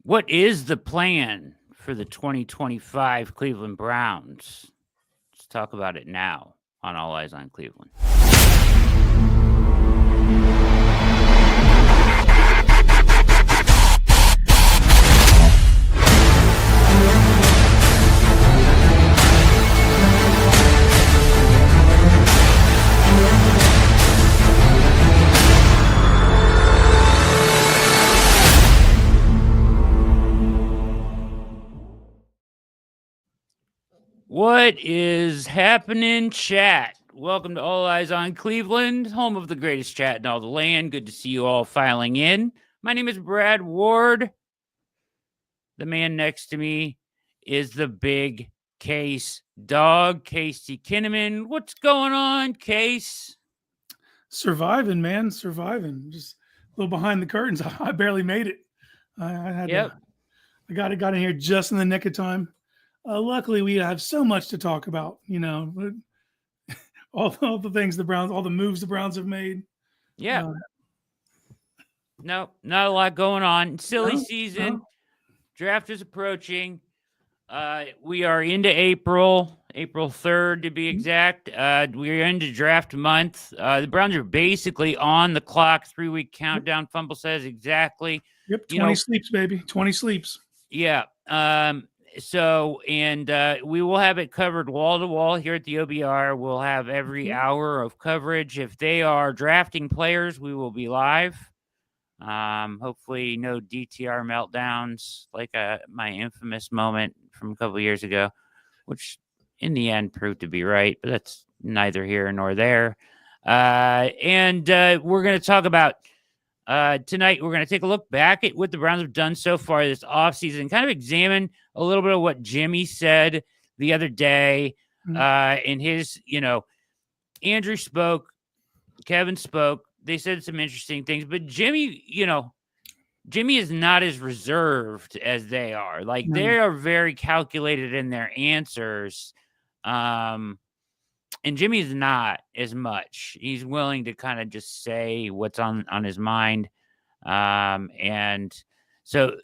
What is the plan for the 2025 Cleveland Browns? Let's talk about it now on All Eyes on Cleveland. What is happening, chat? Welcome to All Eyes on Cleveland, home of the greatest chat in all the land. Good to see you all filing in. My name is Brad Ward. The man next to me is the big Case dog, Casey Kinnamon. What's going on, Case? Surviving, man, surviving. Just a little behind the curtains. I barely made it. I had to. I got in here just in the nick of time. Luckily, we have so much to talk about. You know, all the things the Browns, all the moves the Browns have made. Yeah. No, not a lot going on. Silly season. No. Draft is approaching. We are into April 3rd to be exact. We're into draft month. The Browns are basically on the clock. 3-week countdown. Fumble says exactly. Yep, 20 sleeps, baby. 20 sleeps. Yeah. So, we will have it covered wall to wall here at the OBR. We'll have every hour of coverage. If they are drafting players, we will be live. Hopefully no DTR meltdowns like my infamous moment from a couple years ago, which in the end proved to be right, but that's neither here nor there. We're going to talk about tonight. We're going to take a look back at what the Browns have done so far this offseason, kind of examine a little bit of what Jimmy said the other day. In his, Andrew spoke, Kevin spoke. They said some interesting things, but Jimmy is not as reserved as they are. Like, they are very calculated in their answers. And Jimmy's not as much. He's willing to kind of just say what's on his mind. And so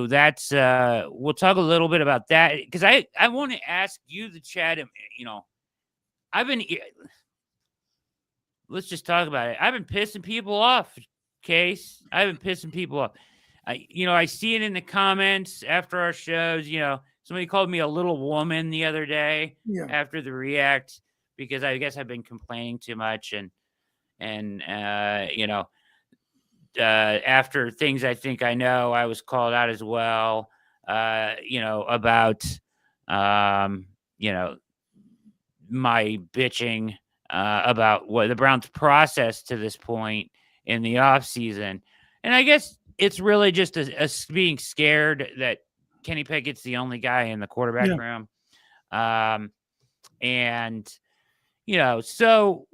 that's, we'll talk a little bit about that, because I want to ask you, the chat, let's just talk about it. I've been pissing people off, Case. I've been pissing people off. I see it in the comments after our shows. Somebody called me a little woman the other day after the react, because I guess I've been complaining too much. And after things I think I know, I was called out as well, about, my bitching about what the Browns process to this point in the offseason. And I guess it's really just a being scared that Kenny Pickett's the only guy in the quarterback room. So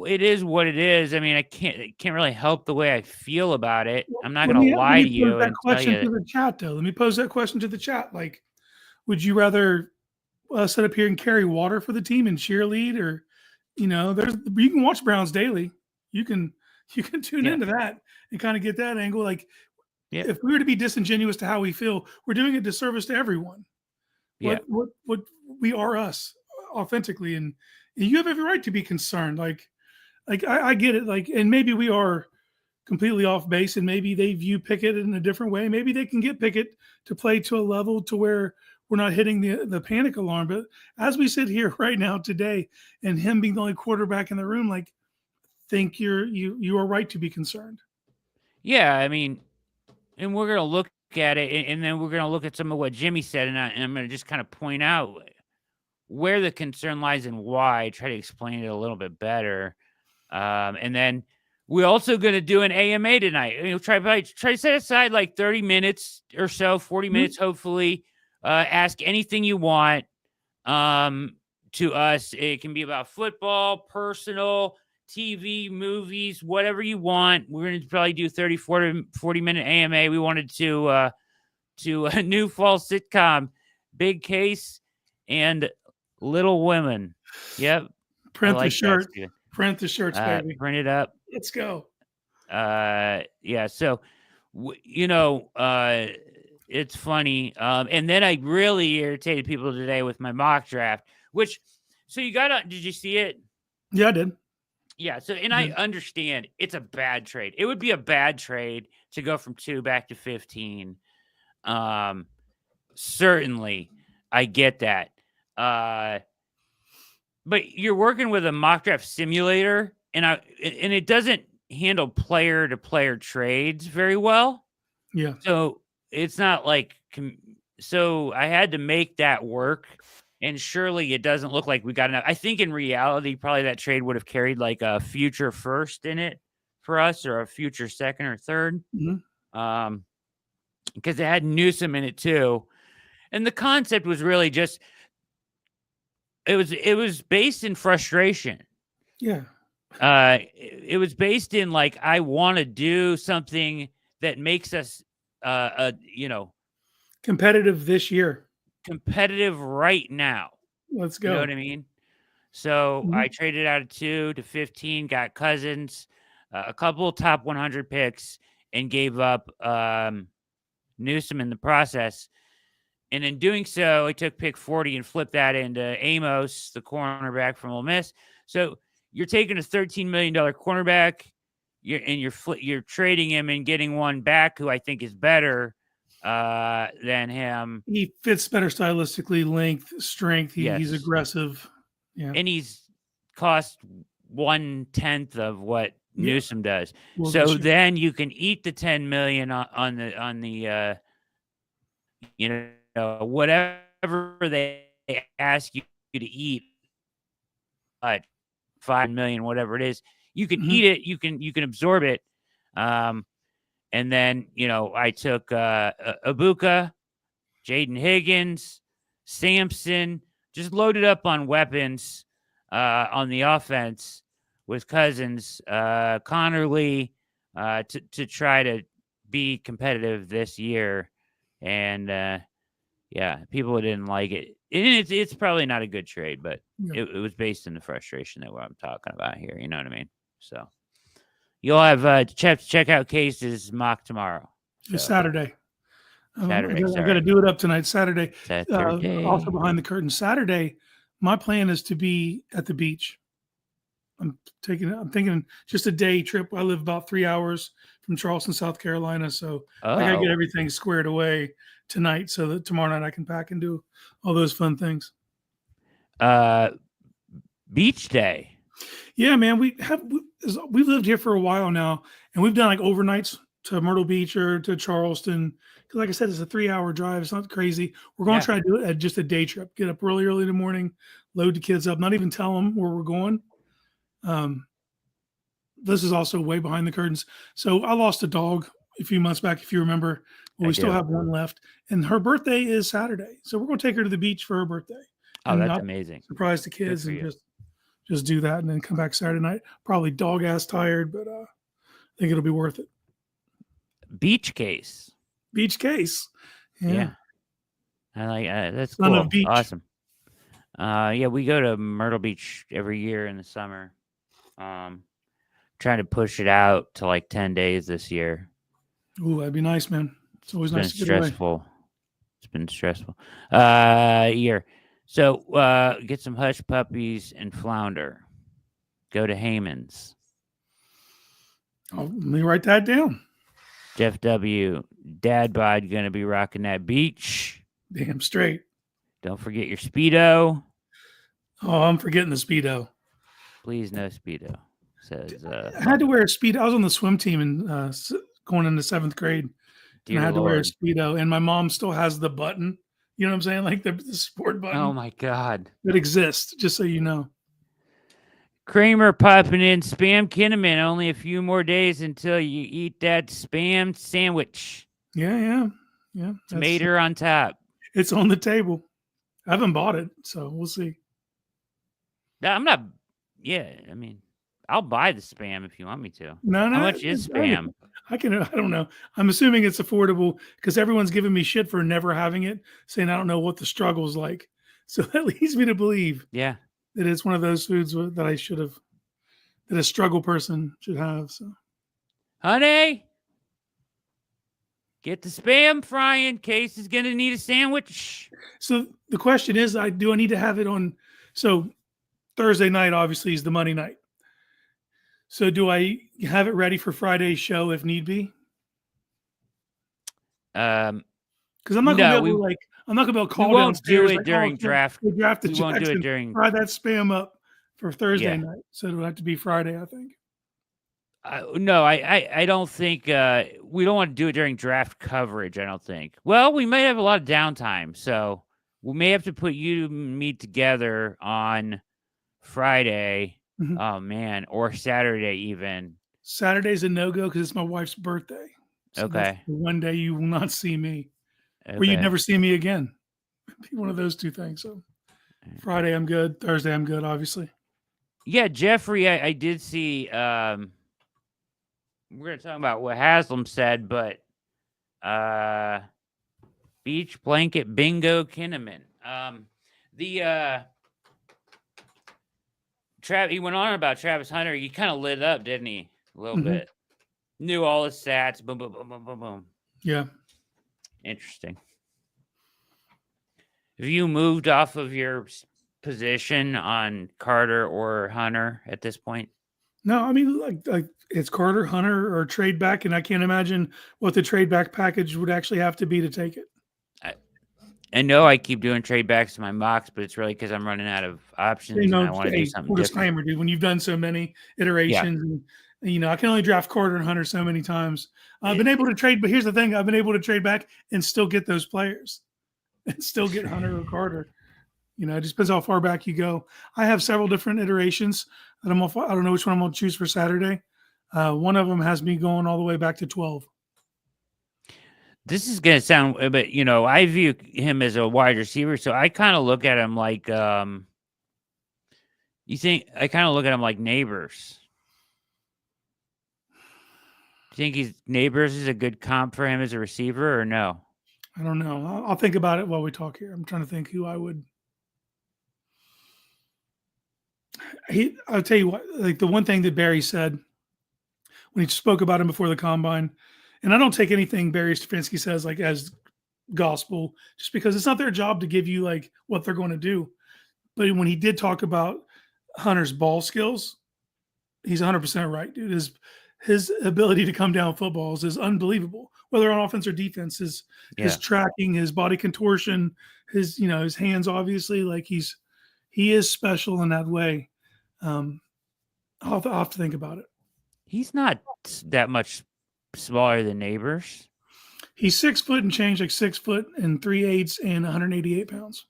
it is what it is. I mean, I can't really help the way I feel about it. I'm not going to lie to you and tell you. To the chat, though. Let me pose that question to the chat. Like, would you rather sit up here and carry water for the team and cheerlead, or you can watch Browns Daily. You can tune into that and kind of get that angle. Like, if we were to be disingenuous to how we feel, we're doing a disservice to everyone. What we are, us, authentically, and you have every right to be concerned. Like I get it. Like, and maybe we are completely off base, and maybe they view Pickett in a different way. Maybe they can get Pickett to play to a level to where we're not hitting the panic alarm. But as we sit here right now today, and him being the only quarterback in the room, like, think you are right to be concerned. Yeah, I mean, and we're gonna look at it, and then we're gonna look at some of what Jimmy said, and I'm gonna just kind of point out where the concern lies and why. Try to explain it a little bit better, and then we're also gonna do an AMA tonight. Try to set aside like 30 minutes or so, 40 minutes, hopefully. Ask anything you want to us. It can be about football, personal, TV, movies, whatever you want. We're going to probably do 30, 40 minute AMA. We wanted to a new fall sitcom, Big Case and Little Women. Yep. Print the shirt. Print the shirts, baby. Print it up. Let's go. Yeah. So, it's funny. And then I really irritated people today with my mock draft, which so you got did you see it? Yeah, I did. Yeah, so and I understand it's a bad trade. It would be a bad trade to go from 2 back to 15. Certainly I get that. But you're working with a mock draft simulator and it doesn't handle player to player trades very well. Yeah. So it's not like so I had to make that work. And surely it doesn't look like we got enough. I think in reality, probably that trade would have carried like a future first in it for us or a future second or third. Because it had Newsom in it too. And the concept was really just it was based in frustration. Yeah. It was based in like I want to do something that makes us Competitive this year. competitive right now. Let's You know go. what I mean? So I traded out of 2 to 15, got Cousins, a couple of top 100 picks, and gave up Newsom in the process. And in doing so, I took pick 40 and flipped that into Amos, the cornerback from Ole Miss. So you're taking a $13 million cornerback, you're trading him and getting one back who I think is better than him. He fits better stylistically, length, strength. He's Yes. aggressive. Yeah. And he's cost 1/10 of what Newsom does. Well, So then you can eat the 10 million on the whatever they ask you to eat, 5 million, whatever it is, you can eat it, you can absorb it. And then, I took Ibuka, Jaden Higgins, Sampson, just loaded up on weapons on the offense with Cousins, Connerly, to try to be competitive this year. And people didn't like it. It's probably not a good trade, but it was based in the frustration that what I'm talking about here. You know what I mean? So you'll have check out Case's mock tomorrow. So. Saturday. Saturday. I got to do it up tonight. Saturday. Saturday. Also behind the curtain. Saturday. My plan is to be at the beach. I'm thinking just a day trip. I live about 3 hours from Charleston, South Carolina, so I got to get everything squared away tonight so that tomorrow night I can pack and do all those fun things. Beach day. Yeah, man. We've lived here for a while now, and we've done like overnights to Myrtle Beach or to Charleston. Because, like I said, it's a 3-hour drive. It's not crazy. We're going to try to do it at just a day trip. Get up really early in the morning, load the kids up, not even tell them where we're going. This is also way behind the curtains. So I lost a dog a few months back, if you remember. Well, we still have one left, and her birthday is Saturday. So we're going to take her to the beach for her birthday. Oh, that's amazing! Surprise the kids and just do that, and then come back Saturday night. Probably dog ass tired, but I think it'll be worth it. Beach case. Yeah. I like that's cool. Of beach. Awesome. We go to Myrtle Beach every year in the summer. Trying to push it out to like 10 days this year. Ooh, that'd be nice, man. It's always nice to get stressful. away. It's been stressful. Year. So get some hush puppies and flounder. Go to Heyman's. Let me write that down. Jeff W. Dad bod gonna be rocking that beach. Damn straight. Don't forget your Speedo. Oh, I'm forgetting the Speedo. Please no Speedo. Says I had to wear a Speedo. I was on the swim team and going into 7th grade. And I had to wear a Speedo, and my mom still has the button. You know what I'm saying? Like the sport button. Oh my God. It exists, just so you know. Kramer popping in spam Kinnamon. Only a few more days until you eat that spam sandwich. Yeah. Tomato on top. It's on the table. I haven't bought it, so we'll see. I'm not. Yeah, I mean, I'll buy the spam if you want me to. No. How much is spam? I don't know. I'm assuming it's affordable because everyone's giving me shit for never having it, saying I don't know what the struggle is like. So that leads me to believe that it's one of those foods that I should have, that a struggle person should have. So, honey, Get the spam frying. Case is going to need a sandwich. So the question is, do I need to have it on? So Thursday night obviously is the money night. So do I have it ready for Friday's show if need be? Because I'm not going to be able to I'm not going to be able to call won't do downstairs it during draft. We draft the We won't do it during. Fry that spam up for Thursday night. So it'll have to be Friday, I think. No, I don't think we don't want to do it during draft coverage. I don't think. Well, we might have a lot of downtime, so we may have to put you and me together on Friday. Mhm. Oh man, or Saturday even. Saturday's a no-go because it's my wife's birthday. So that's Okay. the one day you will not see me, Okay. or you'd never see me again. Be one of those two things. So Friday I'm good. Thursday I'm good, obviously. Yeah, Jeffrey, I did see. We're gonna talk about what Haslam said, but beach blanket bingo Kinnamon. He went on about Travis Hunter. He kind of lit up, didn't he? A little bit. Knew all his stats. Boom, boom, boom, boom, boom, boom. Yeah. Interesting. Have you moved off of your position on Carter or Hunter at this point? No, I mean, like it's Carter, Hunter, or trade back, and I can't imagine what the trade back package would actually have to be to take it. I know I keep doing trade backs to my mocks, but it's really because I'm running out of options and I want to do something different. Disclaimer, dude. When you've done so many iterations, and I can only draft Carter and Hunter so many times. I've been able to trade, but here's the thing: I've been able to trade back and still get those players, and still get Hunter or Carter. It just depends how far back you go. I have several different iterations that I don't know which one I'm going to choose for Saturday. One of them has me going all the way back to 12. This is going to sound, but I view him as a wide receiver, so I kind of look at him like, I kind of look at him like Neighbors. Do you think Neighbors is a good comp for him as a receiver or no? I don't know. I'll think about it while we talk here. I'm trying to think who I would. I'll tell you what, like the one thing that Barry said when he spoke about him before the combine, and I don't take anything Barry Stefanski says like as gospel, just because it's not their job to give you like what they're going to do. But when he did talk about Hunter's ball skills, he's 100% right, dude. His ability to come down footballs is unbelievable, whether on offense or defense. His tracking, his body contortion, his hands, obviously, like he is special in that way. I'll have to think about it. He's not that much smaller than Neighbors. He's 6 foot and change, like 6 foot and 3/8 and 188 pounds.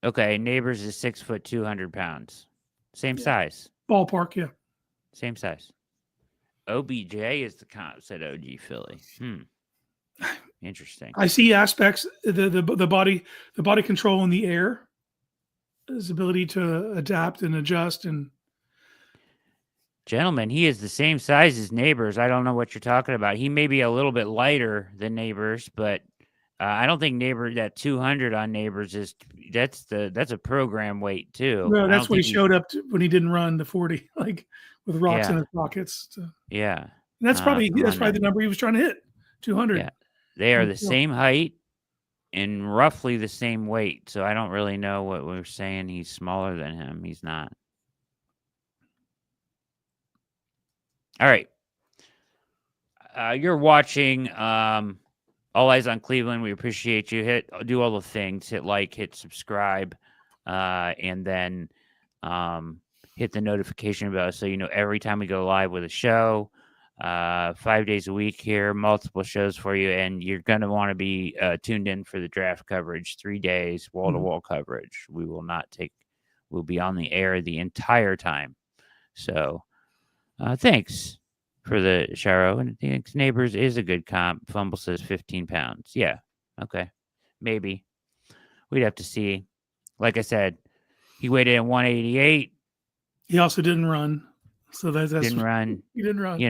Okay, Neighbors is 6 foot 200 pounds. Same size. Ballpark, yeah. Same size. OBJ is the comp, said OG Philly. Interesting. I see aspects, the body control in the air, his ability to adapt and adjust. And gentlemen, he is the same size as Neighbors. I don't know what you're talking about. He may be a little bit lighter than Neighbors, but I don't think that 200 on Neighbors that's a program weight too. No, that's what he showed up to when he didn't run the 40, like with rocks in his pockets. Yeah, and that's probably the number he was trying to hit, 200. Yeah, they are the same height and roughly the same weight. So I don't really know what we're saying. He's smaller than him. He's not. All right. You're watching All Eyes on Cleveland. We appreciate you. Do all the things. Hit like, hit subscribe, and then hit the notification bell so you know every time we go live with a show. 5 days a week here, multiple shows for you, and you're going to want to be tuned in for the draft coverage. 3 days, wall-to-wall coverage. We'll be on the air the entire time. So thanks for the Sharo. And I think Neighbors is a good comp. Fumble says 15 pounds. Yeah. Okay. Maybe. We'd have to see. Like I said, he weighed in at 188. He also didn't run. So that's didn't run. He didn't run.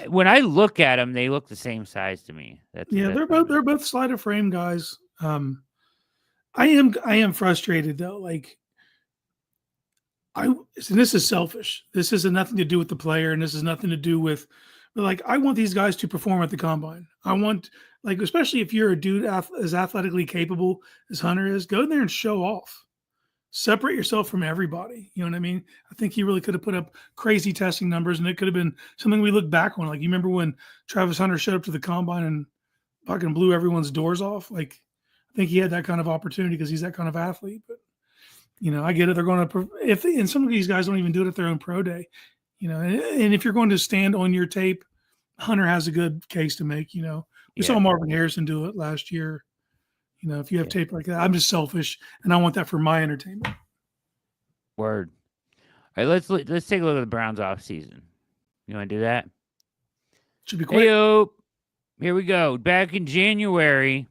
When I look at them, they look the same size to me. They're both slider frame guys. I am frustrated though. Like this is selfish. This has nothing to do with the player, and this has nothing to do with. But like I want these guys to perform at the combine. I want Like, especially if you're a dude as athletically capable as Hunter is, go in there and show off. Separate yourself from everybody. You know what I mean? I think he really could have put up crazy testing numbers, and it could have been something we look back on. Like, you remember when Travis Hunter showed up to the combine and fucking blew everyone's doors off? Like, I think he had that kind of opportunity because he's that kind of athlete. But, I get it. They're going to, and some of these guys don't even do it at their own pro day, and if you're going to stand on your tape, Hunter has a good case to make. We saw Marvin Harrison do it last year. If you have tape like that, I'm just selfish, and I want that for my entertainment. Word. All right, let's take a look at the Browns off season. You want to do that? Should be quick. Hey-o. Here we go. Back in January.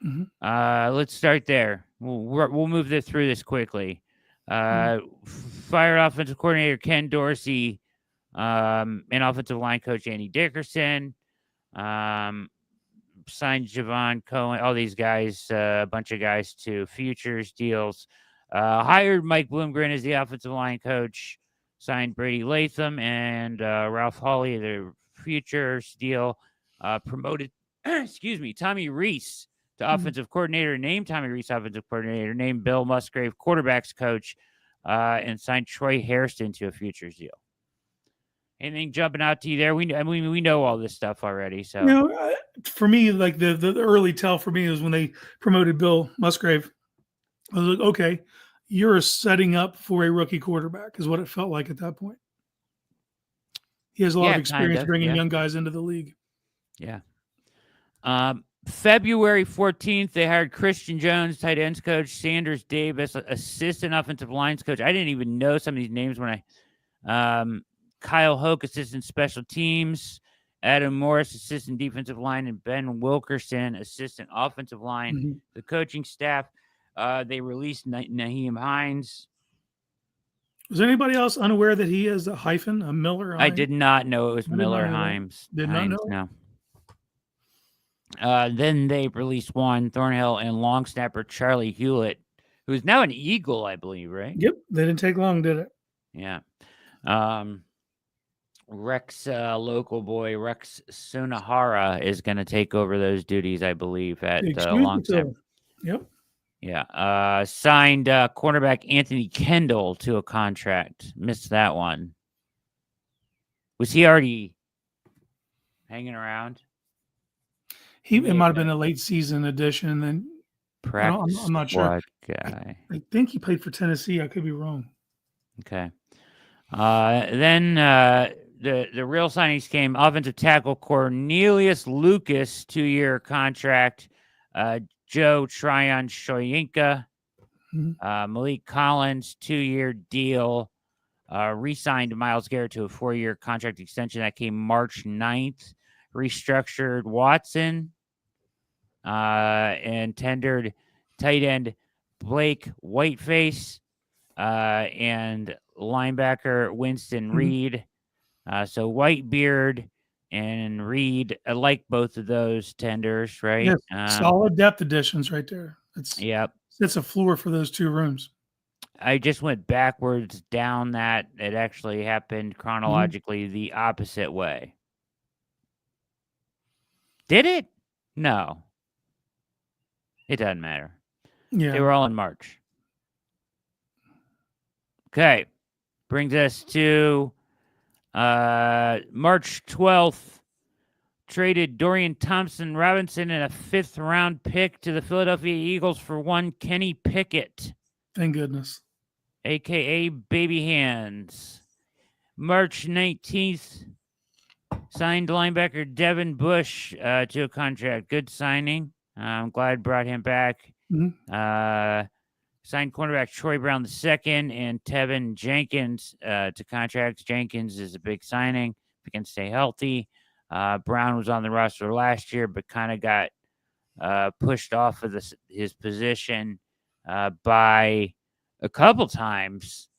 Mm-hmm. Let's start there. We'll move through this quickly. Fired offensive coordinator Ken Dorsey, and offensive line coach Andy Dickerson. Signed Javon Cohen, all these guys, a bunch of guys to futures deals. Hired Mike Bloomgren as the offensive line coach. Signed Brady Latham and Ralph Hawley, the futures deal. Promoted, Tommy Reese to offensive coordinator. Named Tommy Reese offensive coordinator. Named Bill Musgrave quarterbacks coach. And signed Troy Hairston to a futures deal. Anything jumping out to you there? We know all this stuff already. So for me, like the early tell for me was when they promoted Bill Musgrave. I was like, okay, you're setting up for a rookie quarterback, is what it felt like at that point. He has a lot of experience bringing young guys into the league. Yeah. February 14th, they hired Christian Jones, tight ends coach, Sanders Davis, assistant offensive lines coach. I didn't even know some of these names when Kyle Hoke, assistant special teams, Adam Morris, assistant defensive line, and Ben Wilkerson, assistant offensive line. Mm-hmm. The coaching staff, they released Naheem Hines. Was anybody else unaware that he has a hyphen, a Miller? I did not know it was Miller Himes. Did not know? No. Then they released Juan Thornhill and long snapper Charlie Hewlett, who is now an Eagle, I believe, right? Yep. They didn't take long, did it? Yeah. Rex, local boy, Rex Sunahara is going to take over those duties, I believe, at long snapper. Yep. Yeah. Signed cornerback Anthony Kendall to a contract. Missed that one. Was he already hanging around? It might have been a late season addition, and then I'm not sure. Guy. I think he played for Tennessee. I could be wrong. Okay. Then the real signings came. Offensive tackle Cornelius Lucas, 2-year contract. Joe Tryon Shoyinka. Malik Collins, 2-year deal. Re-signed Myles Garrett to a 4-year contract extension that came March 9th. Restructured Watson. And tendered tight end Blake Whiteface and linebacker Winston Reed. So Whitebeard and Reed, I like both of those tenders, right? Yes, solid depth additions right there. It's a floor for those two rooms. I just went backwards down that. It actually happened chronologically the opposite way. Did it? No. It doesn't matter. Yeah. They were all in March. Okay. Brings us to March 12th. Traded Dorian Thompson-Robinson and a 5th-round pick to the Philadelphia Eagles for one Kenny Pickett. Thank goodness. A.K.A. Baby Hands. March 19th. Signed linebacker Devin Bush to a contract. Good signing. I'm glad brought him back. Signed cornerback Troy Brown II and Tevin Jenkins to contracts. Jenkins is a big signing. If he can stay healthy. Brown was on the roster last year, but kind of got pushed off of his position by a couple times.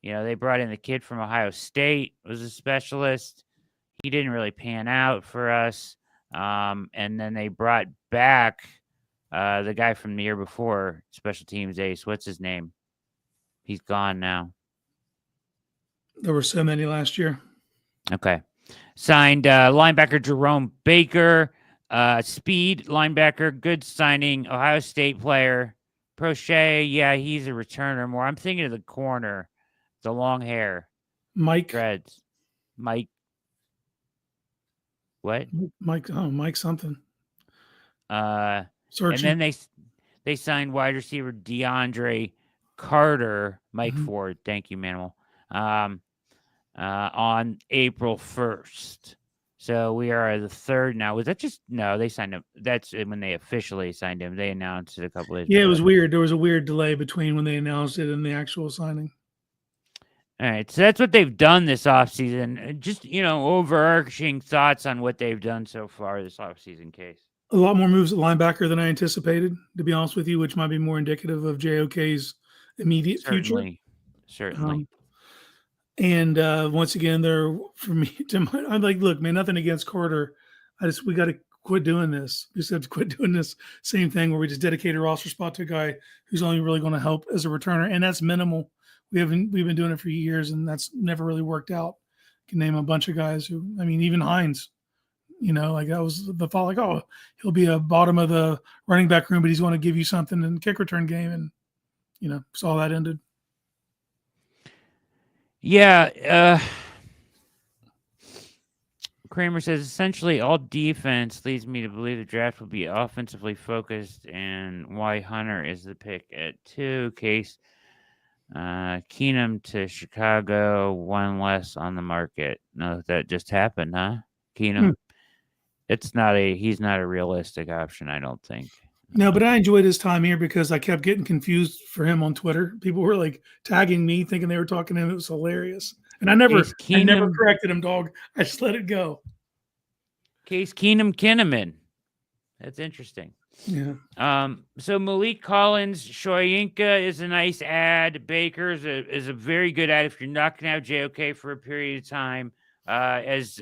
They brought in the kid from Ohio State, was a specialist. He didn't really pan out for us. And then they brought back the guy from the year before, special teams ace. What's his name? He's gone now. There were so many last year. Okay. Signed linebacker Jerome Baker, Speed linebacker, good signing. Ohio State player. Prochet, yeah, he's a returner more. I'm thinking of the corner, the long hair, Mike, dreads. Mike, what? Mike something. Uh, and Searching. then they signed wide receiver DeAndre Carter, Mike Mhm. Ford. Thank you, Manimal. On April 1st. So we are the third now. Was that just no? They signed him. That's when they officially signed him. They announced it a couple days Yeah, it before was that. weird. There was a weird delay between when they announced it and the actual signing. All right, so that's what they've done this offseason. Just overarching thoughts on what they've done so far this offseason. Case A lot more moves at linebacker than I anticipated, to be honest with you, which might be more indicative of JOK's immediate future. certainly, certainly. Um, and once again, they're for me. I'm like, look, man, nothing against Carter. We got to quit doing this. We just have to quit doing this same thing where we just dedicate a roster spot to a guy who's only really going to help as a returner, and that's minimal. We've been doing it for years, and that's never really worked out. Can name a bunch of guys who, I mean, even Hines. Like that was the thought, like, oh, he'll be a bottom of the running back room, but he's going to give you something in kick return game, and saw that ended. Yeah. Kramer says essentially all defense leads me to believe the draft will be offensively focused, and why Hunter is the pick at 2. Case Keenum to Chicago, one less on the market. No, that just happened, huh? Keenum. He's not a realistic option, I don't think. No, but I enjoyed his time here because I kept getting confused for him on Twitter. People were like tagging me, thinking they were talking to him. It was hilarious, and I never corrected him, dog. I just let it go. Case Kinnamon. That's interesting. Yeah. So Malik Collins, Shoyinka is a nice ad. Baker is a very good ad if you're not going to have JOK for a period of time. As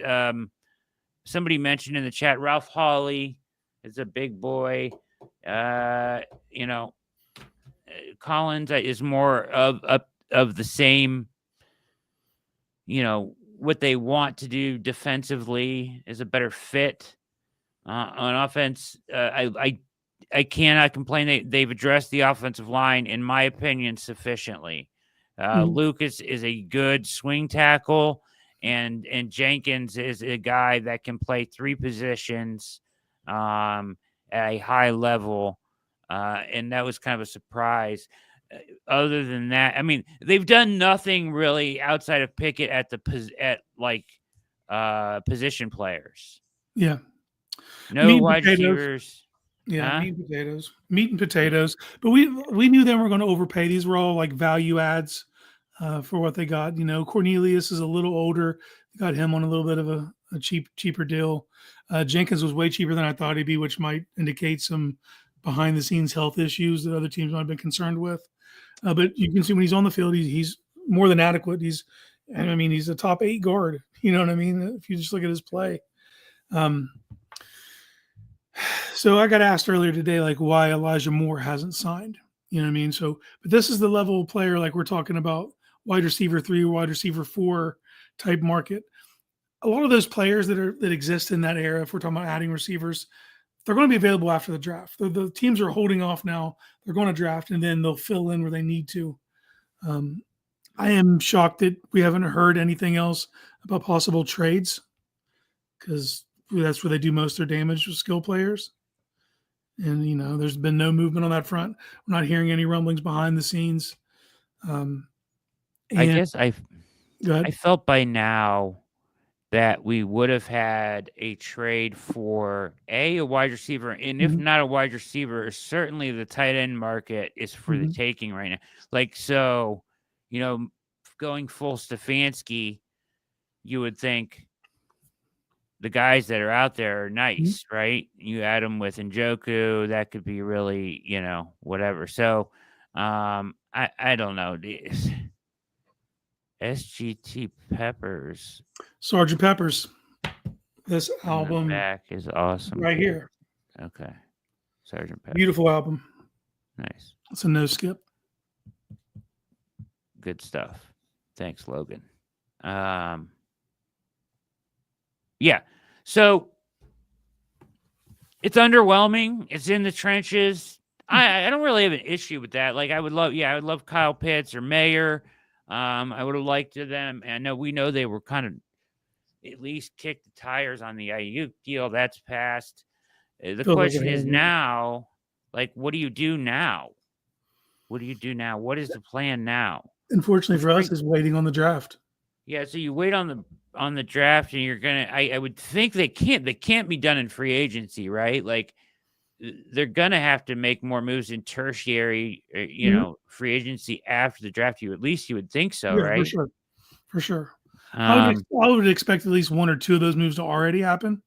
somebody mentioned in the chat, Ralph Hawley is a big boy. Collins is more of the same. What they want to do defensively is a better fit. On offense, I cannot complain. They've addressed the offensive line, in my opinion, sufficiently. Lucas is a good swing tackle, and Jenkins is a guy that can play 3 positions at a high level, and that was kind of a surprise. Other than that, I mean, they've done nothing really outside of Pickett at position players. Yeah. No wide receivers. Yeah, meat and potatoes. But we knew they were going to overpay. These were all like value adds for what they got. Cornelius is a little older. Got him on a little bit of a cheaper deal. Jenkins was way cheaper than I thought he'd be, which might indicate some behind the scenes health issues that other teams might have been concerned with. But you can see when he's on the field, he's more than adequate. He's a top 8 guard. You know what I mean? If you just look at his play. So I got asked earlier today, like, why Elijah Moore hasn't signed. You know what I mean? So, but this is the level of player, like we're talking about wide receiver 3 or wide receiver 4 type market. A lot of those players that exist in that era, if we're talking about adding receivers, they're going to be available after the draft. The teams are holding off now. They're going to draft, and then they'll fill in where they need to. I am shocked that we haven't heard anything else about possible trades, because that's where they do most of their damage with skill players. And, there's been no movement on that front. We're not hearing any rumblings behind the scenes. I guess I felt by now that we would have had a trade for a wide receiver, and if not a wide receiver, certainly the tight end market is for the taking right now. Like, so, going full Stefanski, you would think the guys that are out there are nice, right? You add them with Njoku, that could be really, whatever. So, I don't know. SGT Peppers. Sergeant Peppers. This album back is awesome. Right here. Okay. Sergeant Peppers. Beautiful album. Nice. It's a no skip. Good stuff. Thanks, Logan. Yeah. So It's underwhelming. It's in the trenches. I don't really have an issue with that. Like I would love Kyle Pitts or Mayer. I would have liked them. And we know they were kind of at least kicked the tires on the Ayuk deal. That's passed. The Feels like it question is has me. now, like, what do you do now? What do you do now? What is the plan now? Unfortunately for us, Free- is waiting on the draft. Yeah, so you wait on the draft, and you're gonna. I would think they can't be done in free agency, right? Like they're gonna have to make more moves in tertiary, Mhm. free agency after the draft. You would think so, Yeah, for right? sure, for sure. Um, I would expect at least one or two of those moves to already happen.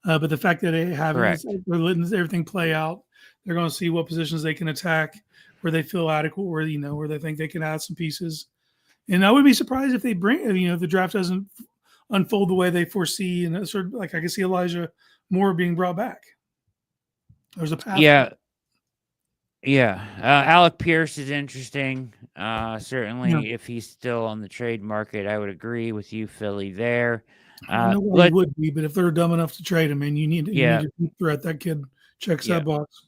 But the fact that they haven't, is correct. they're letting everything play out. They're going to see what positions they can attack, where they feel adequate, where they think they can add some pieces. And I would be surprised if they bring, if the draft doesn't unfold the way they foresee, and sort of like I can see Elijah Moore being brought back. There's a path for it. Yeah, yeah. Alec Pierce is interesting. Yeah, Certainly, if he's still on the trade market, I would agree with you, Philly. There. I know why he Let would be, but if they're dumb enough to trade him, and you need Yeah, a deep threat, that kid checks yeah. that box.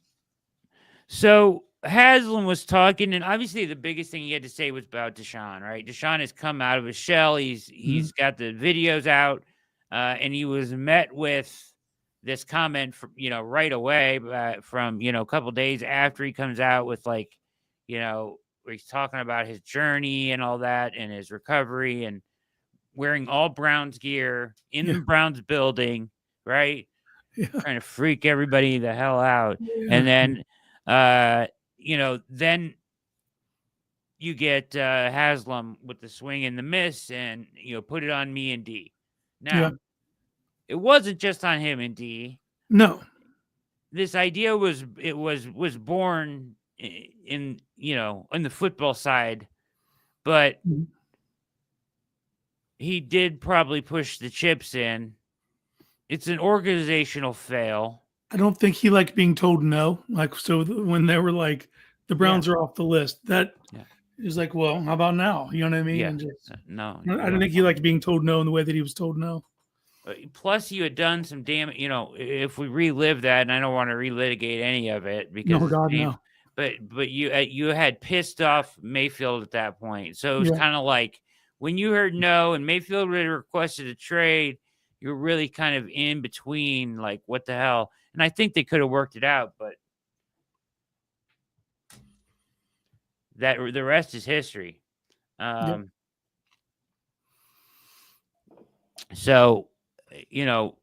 So Haslam was talking, and obviously the biggest thing he had to say was about Deshaun, right? Deshaun has come out of his shell. He's got the videos out, and he was met with this comment from right away from a couple days after he comes out with where he's talking about his journey and all that and his recovery and wearing all Browns gear in Yeah, the Browns building, right? yeah, Trying to freak everybody the hell out. And yeah, then, then you get Haslam with the swing and the miss and, put it on me and D. yeah. Now, it wasn't just on him and D. No, This idea was born in the football side, but Mhm. he did probably push the chips in. It's an organizational fail. I don't think he liked being told no. Like, so when they were like, the Yeah. Browns are off the list, that Yeah. is like, well, how about now? You know what I mean? Yeah. And just, No, I you don't don't think he want liked being told no in the way that he was told no. Plus, you had done some damage. If we relive that, and I don't want to relitigate any of it because No, it's God, painful. no. But you had pissed off Mayfield at that point, so it was Yeah, kind of like when you heard no and Mayfield really requested a trade, you're really kind of in between, like what the hell. And I think they could have worked it out, but that the rest is history. yeah. So,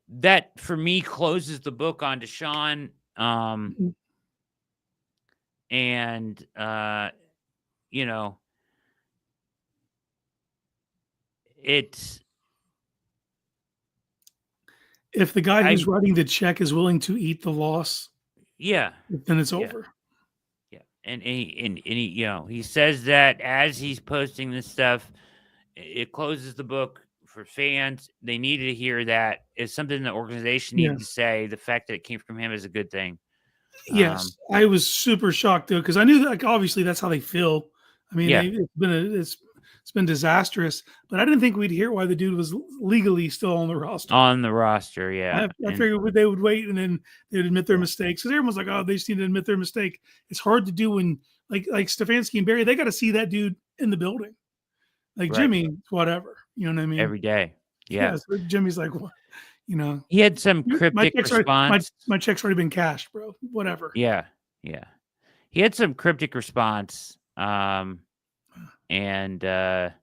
that for me closes the book on Deshaun. Mhm. And you know, it's If the guy I who's writing the check is willing to eat the loss, yeah, then it's yeah, over. yeah. And he he says that as he's posting this stuff, it closes the book for fans. They needed to hear that. It's something the organization needed to Yes. say. The fact that it came from him is a good thing. Yes. I was super shocked though, because I knew that, like, obviously that's how they feel. I mean, Yeah, it's been disastrous, but I didn't think we'd hear why the dude was legally still on the roster. on the roster, yeah. I And figured they would wait and then they would admit their yeah, mistakes. Because everyone's like, oh, they just need to admit their mistake. It's hard to do when like Stefanski and Barry, they got to see that dude in the building. Like right. Jimmy, whatever. You know what I mean? Every day. Yeah. Yeah. So Jimmy's like, what? You know, He had some my cryptic check's already response. my check's already been cashed, bro. Whatever. Yeah. Yeah. He had some cryptic response. And it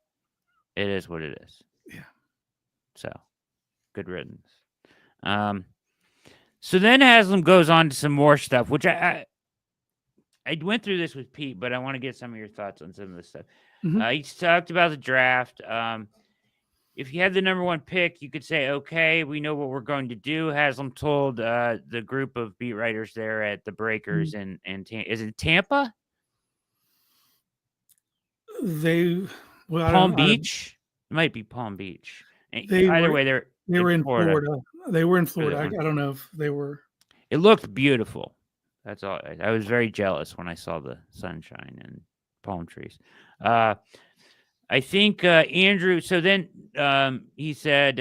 is what it is. Yeah. So good riddance. So then Haslam goes on to some more stuff, which I went through this with Pete, but I want to get some of your thoughts on some of this stuff. Mhm. He talked about the draft. If you had the number one pick, you could say, okay, we know what we're going to do. Haslam told the group of beat writers there at the Breakers and is it Tampa? They well, Palm Beach? It might be Palm Beach. they Either were way, they're they were in Florida. Florida. They were in Florida. Florida. I don't know if they were. It looked beautiful. That's all. I was very jealous when I saw the sunshine and palm trees. I think Andrew. So then he said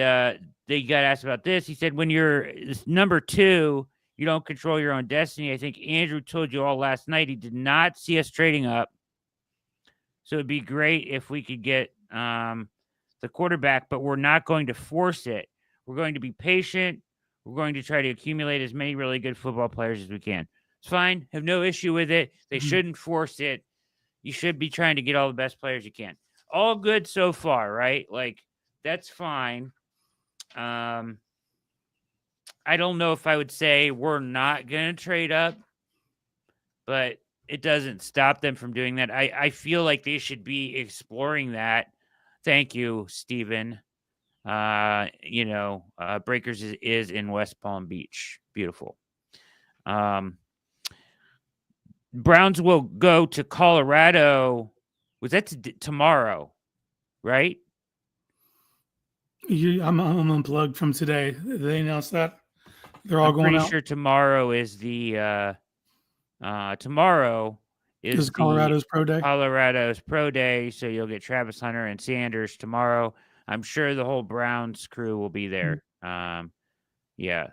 they got asked about this. He said when you're number two, You don't control your own destiny. I think Andrew told you all last night he did not see us trading up. So it'd be great if we could get the quarterback, but we're not going to force it. We're going to be patient. We're going to try to accumulate as many really good football players as we can. It's fine. Have no issue with it. They shouldn't force it. You should be trying to get all the best players you can. All good so far, right? Like, that's fine. I don't know if I would say we're not going to trade up, but it doesn't stop them from doing that. I feel like they should be exploring that. Thank you, Stephen. Breakers is in West Palm Beach. Beautiful. Browns will go to Colorado. Was that tomorrow, right? I'm unplugged from today. They announced that they're all I'm going pretty out. sure tomorrow is the Colorado's pro day. Colorado's pro day, so you'll get Travis Hunter and Sanders tomorrow. I'm sure the whole Browns crew will be there. Yeah,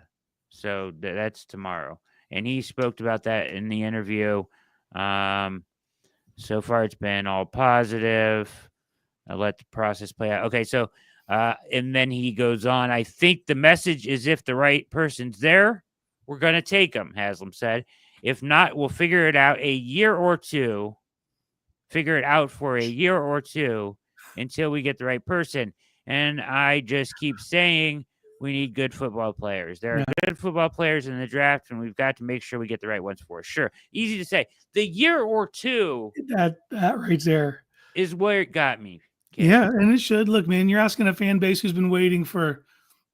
so that's tomorrow, and he spoke about that in the interview. So far, it's been all positive. I'll let the process play out. Okay, so and then he goes on. I think the message is if the right person's there, we're going to take him, Haslam said. If not, we'll figure it out for a year or two until we get the right person. And I just keep saying we need good football players. There are good football players in the draft, and we've got to make sure we get the right ones for us. Sure. Easy to say. The year or two that right there is where it got me. Okay. Yeah, and it should. Look, man, you're asking a fan base who's been waiting for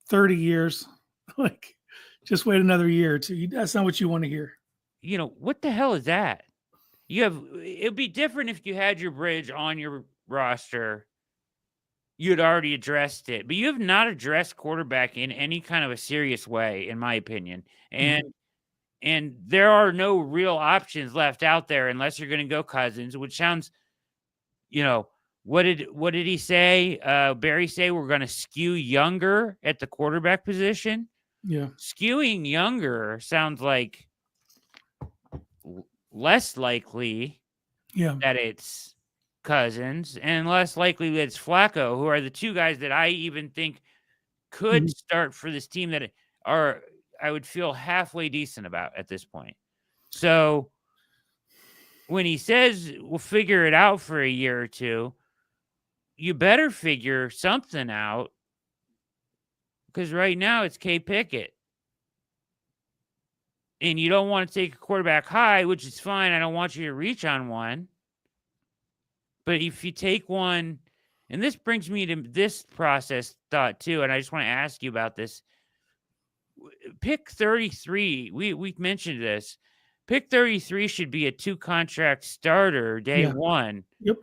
30 years. Like, just wait another year or two. That's not what you want to hear. What the hell is that? It'd be different if you had your bridge on your roster. You'd already addressed it, but you have not addressed quarterback in any kind of a serious way, in my opinion. And there are no real options left out there unless you're going to go Cousins, which sounds, what did he say? Barry say we're going to skew younger at the quarterback position. Yeah, skewing younger sounds like less likely that it's Cousins and less likely that it's Flacco, who are the two guys that I even think could start for this team that I would feel halfway decent about at this point. So when he says we'll figure it out for a year or two, you better figure something out, because right now it's K. Pickett. And you don't want to take a quarterback high, which is fine. I don't want you to reach on one. But if you take one, and this brings me to this process thought too, and I just want to ask you about this. Pick 33, we mentioned this. Pick 33 should be a 2-contract starter day one. Yep.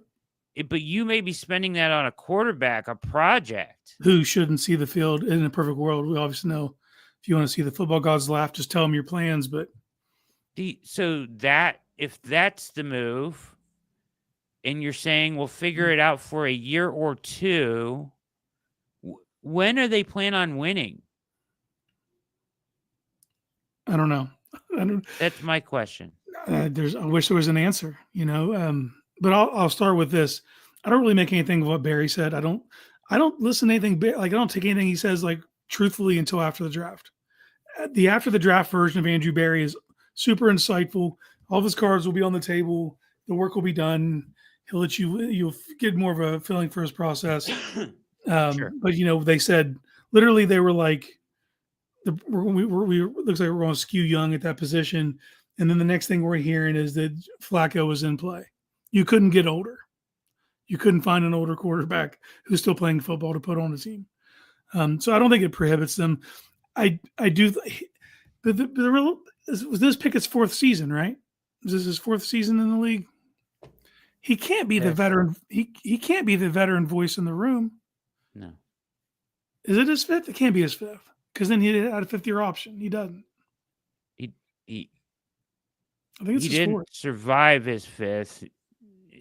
But you may be spending that on a quarterback, a project. Who shouldn't see the field in a perfect world. We obviously know if you want to see the football gods laugh, just tell them your plans. But so if that's the move, and you're saying we'll figure it out for a year or two, when are they plan on winning? I don't know. That's my question. I wish there was an answer, but I'll start with this. I don't really make anything of what Barry said. I don't listen to anything. I don't take anything he says truthfully until after the draft. The after the draft version of Andrew Barry is super insightful. All of his cards will be on the table. The work will be done. He'll let you'll get more of a feeling for his process. Sure. But they said literally they were like, we looks like we're going to skew young at that position. And then the next thing we're hearing is that Flacco was in play. You couldn't get older. You couldn't find an older quarterback who's still playing football to put on the team. So I don't think it prohibits them. I do. Was this Pickett's 4th season, right? Is this his 4th season in the league? He can't be the veteran. He can't be the veteran voice in the room. No. Is it his 5th? It can't be his 5th, because then he had a 5th-year option. He doesn't. I think it's he his didn't 4th. survive his 5th.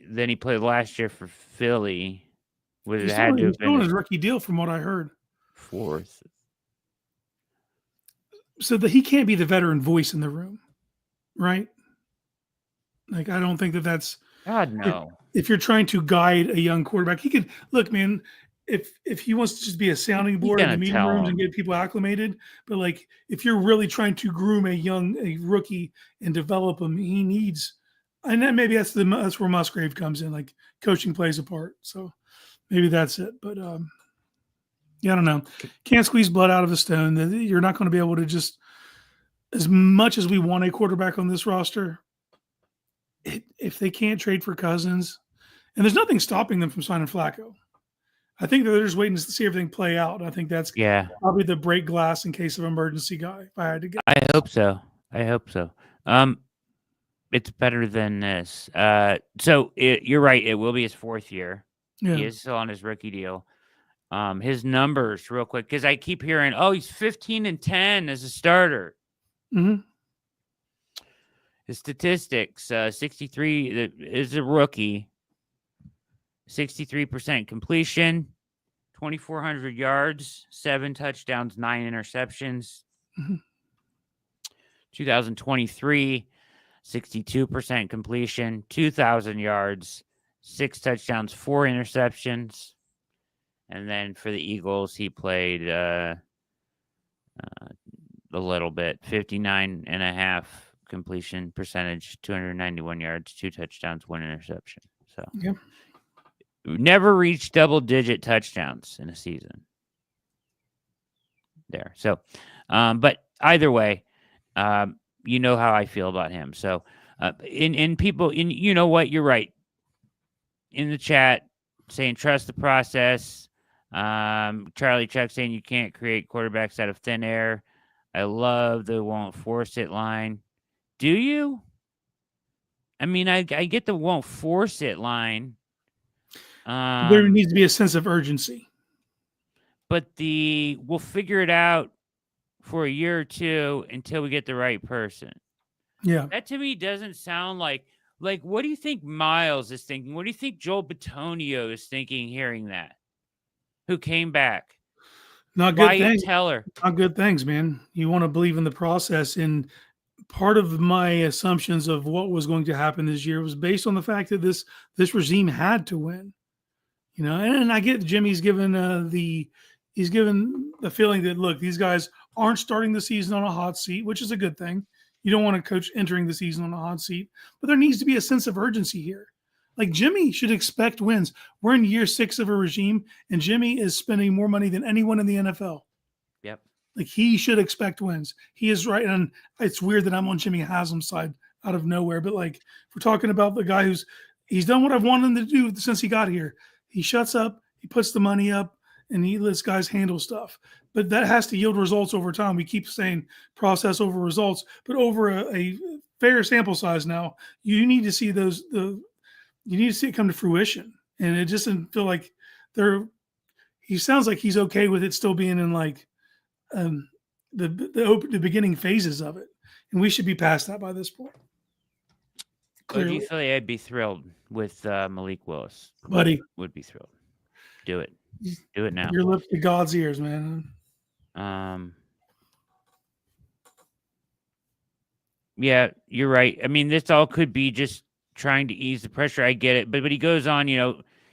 Then he played last year for Philly. He's still on his rookie deal, from what I heard. 4th. so that he can't be the veteran voice in the room, right? Like, I don't think that that's God, no. if you're trying to guide a young quarterback. He could look, man. If he wants to just be a sounding He's board in the gonna meeting tell rooms and him. get people acclimated, but like if you're really trying to groom a rookie and develop him, he needs. And then maybe that's where Musgrave comes in. Like coaching plays a part. So maybe that's it. But yeah, I don't know. Can't squeeze blood out of a stone. You're not going to be able to just as much as we want a quarterback on this roster. If they can't trade for Cousins, and there's nothing stopping them from signing Flacco. I think that they're just waiting to see everything play out. I think that's Yeah, probably the break glass in case of emergency guy. If I had to guess. I hope so. I hope so. It's better than this. You're right. It will be his 4th year. Yeah. He is still on his rookie deal. His numbers, real quick, because I keep hearing, oh, he's 15-10 as a starter. Mm-hmm. His statistics, 63 is a rookie. 63% completion, 2,400 yards, 7 touchdowns, 9 interceptions. Mm-hmm. 2023, 62% completion, 2,000 yards, 6 touchdowns, 4 interceptions. And then for the Eagles, he played a little bit, 59.5 completion percentage, 291 yards, 2 touchdowns, 1 interception. So Yeah. never reached double-digit touchdowns in a season there. So, but either way, you know how I feel about him. So, in people, you know what, you're right. In the chat, saying trust the process. Charlie Chuck saying you can't create quarterbacks out of thin air. I love the won't force it line. Do you? I mean, I get the won't force it line. There needs to be a sense of urgency. But we'll figure it out for a year or two until we get the right person. Yeah. That to me doesn't sound like what do you think Miles is thinking? What do you think Joel Bitonio is thinking hearing that? Who came back? Not good Wyatt things. Teller. Not good things, man. You want to believe in the process. And part of my assumptions of what was going to happen this year was based on the fact that this regime had to win. You know, and I get Jimmy's given he's given the feeling that look, these guys aren't starting the season on a hot seat, which is a good thing. You don't want a coach entering the season on a hot seat, but there needs to be a sense of urgency here. Like Jimmy should expect wins. We're in year 6 of a regime, and Jimmy is spending more money than anyone in the NFL. Yep. Like he should expect wins. He is right, and it's weird that I'm on Jimmy Haslam's side out of nowhere. But like, if we're talking about the guy he's done what I've wanted him to do since he got here. He shuts up, he puts the money up, and he lets guys handle stuff. But that has to yield results over time. We keep saying process over results, but over a fair sample size now, you need to see you need to see it come to fruition. And it just doesn't feel like he sounds like he's okay with it still being in like the beginning phases of it. And we should be past that by this point. Clearly. Do you feel like I'd be thrilled with Malik Willis? Buddy. Would be thrilled. Do it. Do it now. Your lips to God's ears, man. Yeah, you're right. I mean, this all could be just trying to ease the pressure. I get it. But he goes on,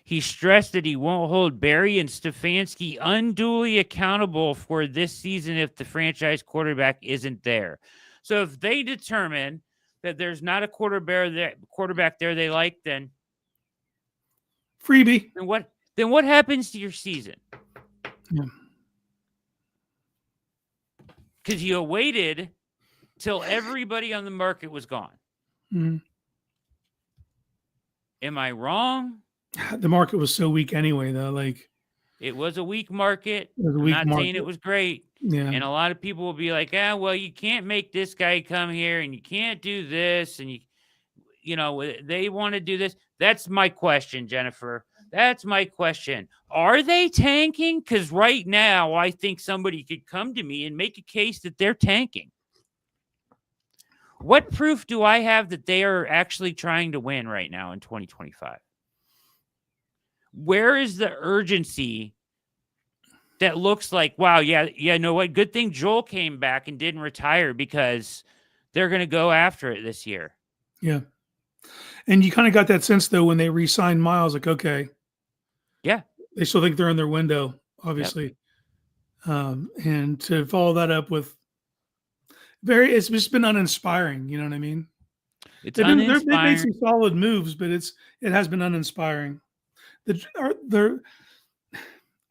he stressed that he won't hold Barry and Stefanski unduly accountable for this season if the franchise quarterback isn't there. So if they determine that there's not a quarterback there they like, then freebie. Then what happens to your season? Yeah. Because you waited till everybody on the market was gone. Mm-hmm. Am I wrong? The market was so weak anyway, though. Like it was a weak market. I'm not saying it was great. Yeah. And a lot of people will be like, well, you can't make this guy come here and you can't do this. And they want to do this. That's my question, Jennifer. That's my question. Are they tanking? Because right now, I think somebody could come to me and make a case that they're tanking. What proof do I have that they are actually trying to win right now in 2025? Where is the urgency that looks like, wow, yeah, know what? Good thing Joel came back and didn't retire because they're going to go after it this year. Yeah. And you kind of got that sense though when they re-signed Miles, like, okay, Yeah. they still think they're in their window, Yep. obviously. And to follow that up with it's just been uninspiring. You know what I mean? It's They've made uninspiring. some solid moves, but it has been uninspiring. They're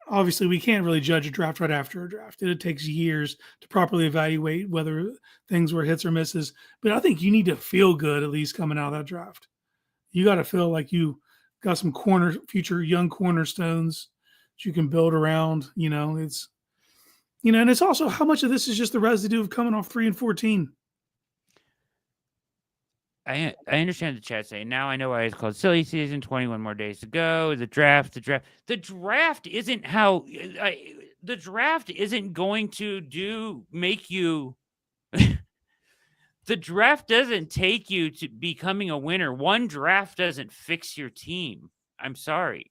obviously we can't really judge a draft right after a draft. It takes years to properly evaluate whether things were hits or misses. But I think you need to feel good at least coming out of that draft. You got to feel like you got some future young cornerstones that you can build around. And it's also how much of this is just the residue of coming off 3-14. I understand the chat saying now I know why it's called silly season. 21 more days to go. The draft isn't how the draft isn't going to make you. The draft doesn't take you to becoming a winner. One draft doesn't fix your team. I'm sorry.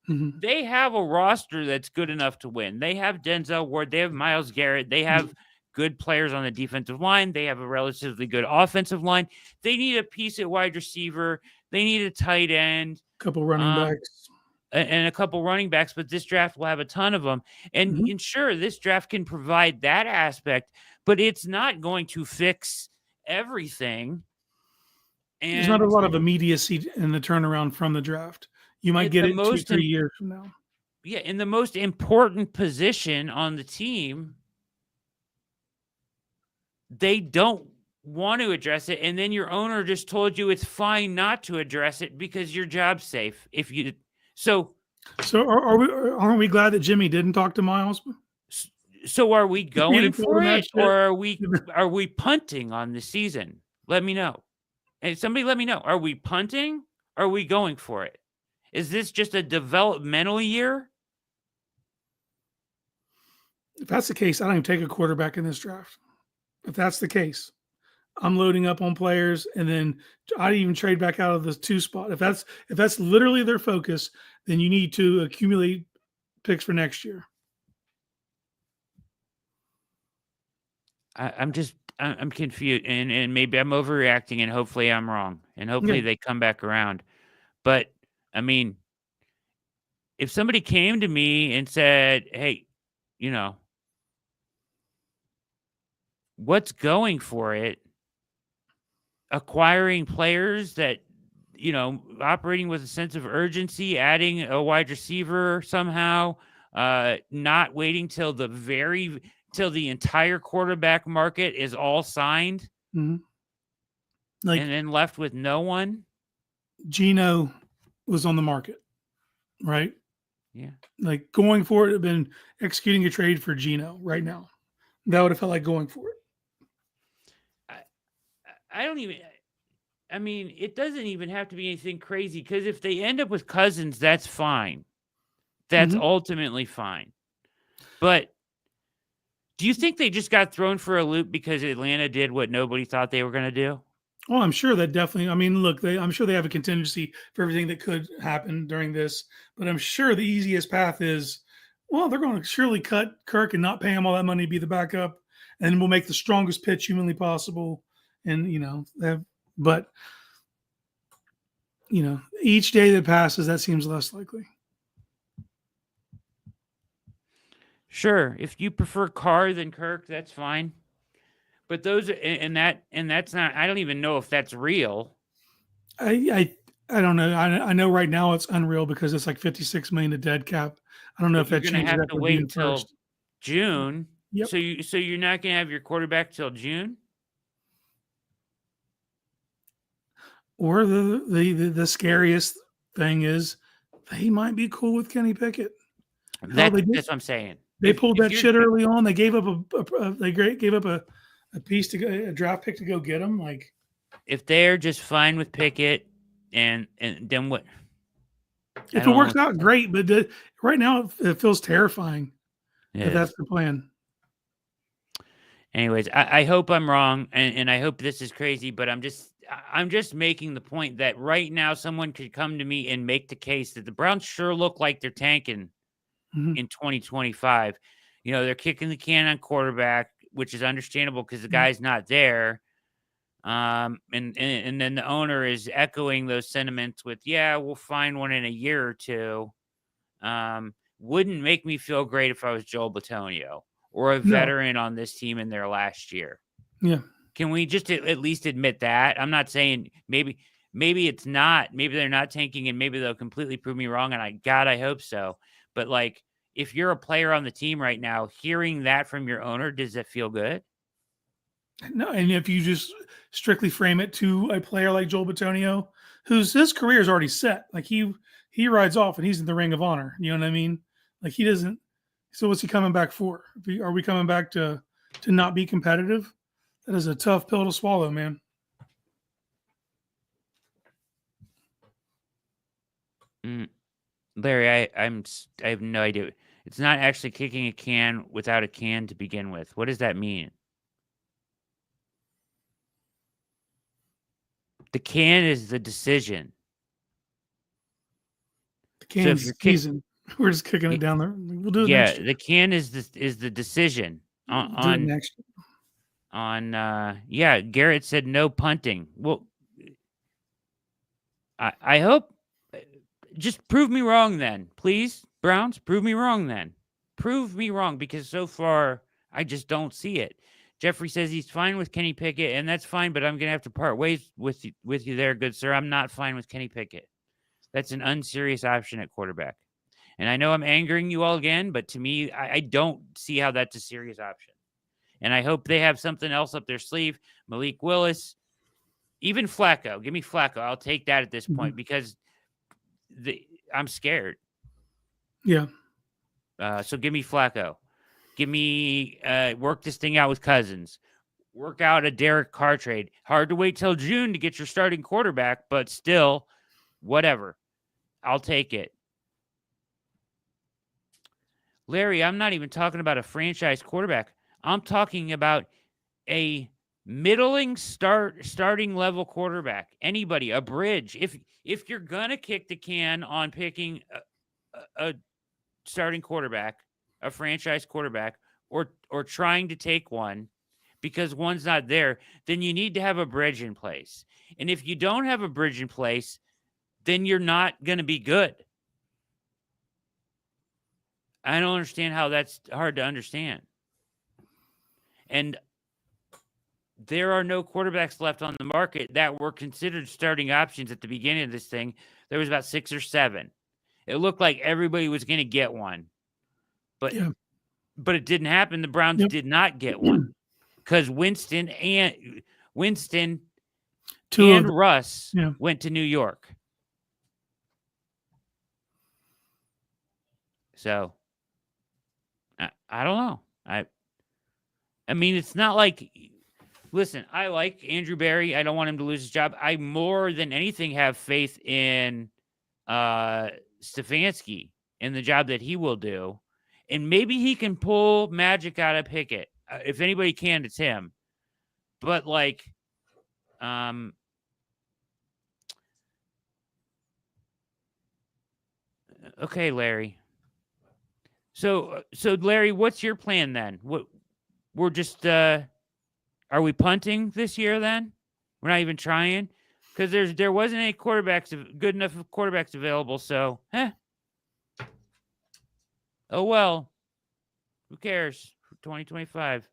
Mm-hmm. They have a roster that's good enough to win. They have Denzel Ward. They have Myles Garrett. They have good players on the defensive line. They have a relatively good offensive line. They need a piece at wide receiver. They need a tight end. A couple running backs. And a couple running backs, but this draft will have a ton of them. And sure, this draft can provide that aspect, but it's not going to fix everything. And there's not a lot of immediacy in the turnaround from the draft. You might get it 2-3 years from now. Yeah, in the most important position on the team, they don't want to address it, and then your owner just told you it's fine not to address it because your job's safe. So aren't we glad that Jimmy didn't talk to Miles? So are we going for it, or are we punting on the season? Let me know. Hey, somebody let me know. Are we punting? Or are we going for it? Is this just a developmental year? If that's the case, I don't even take a quarterback in this draft. If that's the case, I'm loading up on players, and then I'd even trade back out of the 2 spot. If that's literally their focus, then you need to accumulate picks for next year. I'm confused, and maybe I'm overreacting, and hopefully I'm wrong, and hopefully they come back around. But I mean, if somebody came to me and said, "Hey, what's going for it? Acquiring players that, operating with a sense of urgency, adding a wide receiver somehow, not waiting till the entire quarterback market is all signed, and then left with no one." Geno was on the market, right? Yeah. Like going for it, have been executing a trade for Geno right now. That would have felt like going for it. It doesn't even have to be anything crazy, because if they end up with Cousins, that's fine. That's ultimately fine. But do you think they just got thrown for a loop because Atlanta did what nobody thought they were going to do? Oh, I'm sure that definitely. I mean, look, I'm sure they have a contingency for everything that could happen during this. But I'm sure the easiest path is, well, they're going to surely cut Kirk and not pay him all that money to be the backup, and we'll make the strongest pitch humanly possible. And but each day that passes, that seems less likely. Sure, if you prefer Carr than Kirk, that's fine. But those are, and that's not. I don't even know if that's real. I don't know. I know right now it's unreal because it's like $56 million to dead cap. I don't know if that changes. You're gonna have to wait until first. June. Yep. So you're not gonna have your quarterback till June. Or the scariest thing is they might be cool with Kenny Pickett. That's what I'm saying. They pulled that shit early on. They gave up a piece to go, a draft pick to go get him. Like, if they're just fine with Pickett, and then what? If it works out, great. But right now, it feels terrifying. But that's the plan. Anyways, I hope I'm wrong, and I hope this is crazy, but I'm just making the point that right now someone could come to me and make the case that the Browns sure look like they're tanking. Mhm. in 2025. They're kicking the can on quarterback, which is understandable because the Yeah. guy's not there. And then the owner is echoing those sentiments with, yeah, we'll find one in a year or two. Wouldn't make me feel great if I was Joel Bitonio or a No. veteran on this team in their last year. Yeah. Can we just at least admit that? I'm not saying maybe it's not. Maybe they're not tanking, and maybe they'll completely prove me wrong. And I hope so. But like, if you're a player on the team right now, hearing that from your owner, does that feel good? No, and if you just strictly frame it to a player like Joel Bitonio, whose his career is already set, like he rides off and he's in the Ring of Honor. You know what I mean? Like he doesn't. So what's he coming back for? Are we coming back to not be competitive? That is a tough pill to swallow, man. Mm, Larry, I have no idea. It's not actually kicking a can without a can to begin with. What does that mean? The can is the decision. The So if Canes you're season, we're just kicking it down there. We'll do it yeah, next year. the can is the decision on We'll do it next year. yeah. Garrett said no punting. Well, I hope just prove me wrong then, please, Browns. Prove me wrong then. Prove me wrong because so far I just don't see it. Jeffrey says he's fine with Kenny Pickett, and that's fine, but I'm gonna have to part ways with you there, good sir. I'm not fine with Kenny Pickett. That's an unserious option at quarterback. And I know I'm angering you all again, but to me, I don't see how that's a serious option. And I hope they have something else up their sleeve. Malik Willis, even Flacco. Give me Flacco. I'll take that at this point because I'm scared. Yeah. So give me Flacco. Give me work this thing out with Cousins. Work out a Derek Carr trade. Hard to wait till June to get your starting quarterback, but still, whatever. I'll take it. Larry, I'm not even talking about a franchise quarterback. I'm talking about a middling starting level quarterback. Anybody, a bridge. If you're gonna kick the can on picking a starting quarterback, a franchise quarterback, or trying to take one because one's not there, then you need to have a bridge in place. And if you don't have a bridge in place, then you're not going to be good. I don't understand how that's hard to understand. And there are no quarterbacks left on the market that were considered starting options at the beginning of this thing. There was about 6 or 7. It looked like everybody was going to get one. But Yeah. but it didn't happen. The Browns Yep. did not get one because Winston Two of and them. Russ Yeah. went to New York. So I don't know. I mean, it's not like. Listen, I like Andrew Berry. I don't want him to lose his job. I more than anything have faith in Stefanski and the job that he will do. And maybe he can pull magic out of Pickett. If anybody can, it's him. But like, okay, Larry. So Larry, what's your plan then? What we're just are we punting this year then? We're not even trying because there wasn't any good enough quarterbacks available. So, oh well. Who cares for 2025?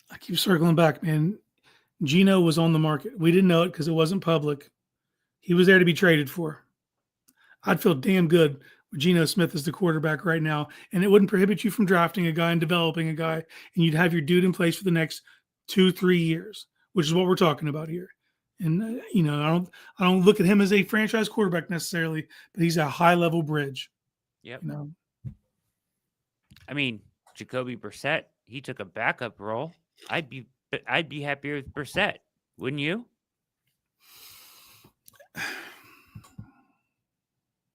I keep circling back, man. Gino was on the market. We didn't know it because it wasn't public. He was there to be traded for. I'd feel damn good with Geno Smith as the quarterback right now, and it wouldn't prohibit you from drafting a guy and developing a guy, and you'd have your dude in place for the next 2-3 years, which is what we're talking about here. And I don't look at him as a franchise quarterback necessarily, but he's a high level bridge. Yep. You know? I mean, Jacoby Brissett, he took a backup role. I'd be happier with Brissett, wouldn't you?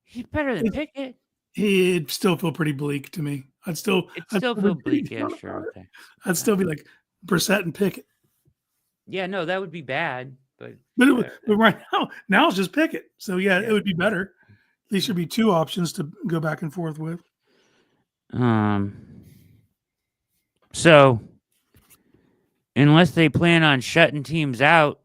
He's better than Pickett. It'd still feel pretty bleak to me. I'd still feel bleak. Yeah, sure. Okay. I'd still be like Brissett and Pickett. Yeah, no, that would be bad. But right now it's just Pickett. So yeah, it would be better. At least there'd be two options to go back and forth with. So unless they plan on shutting teams out,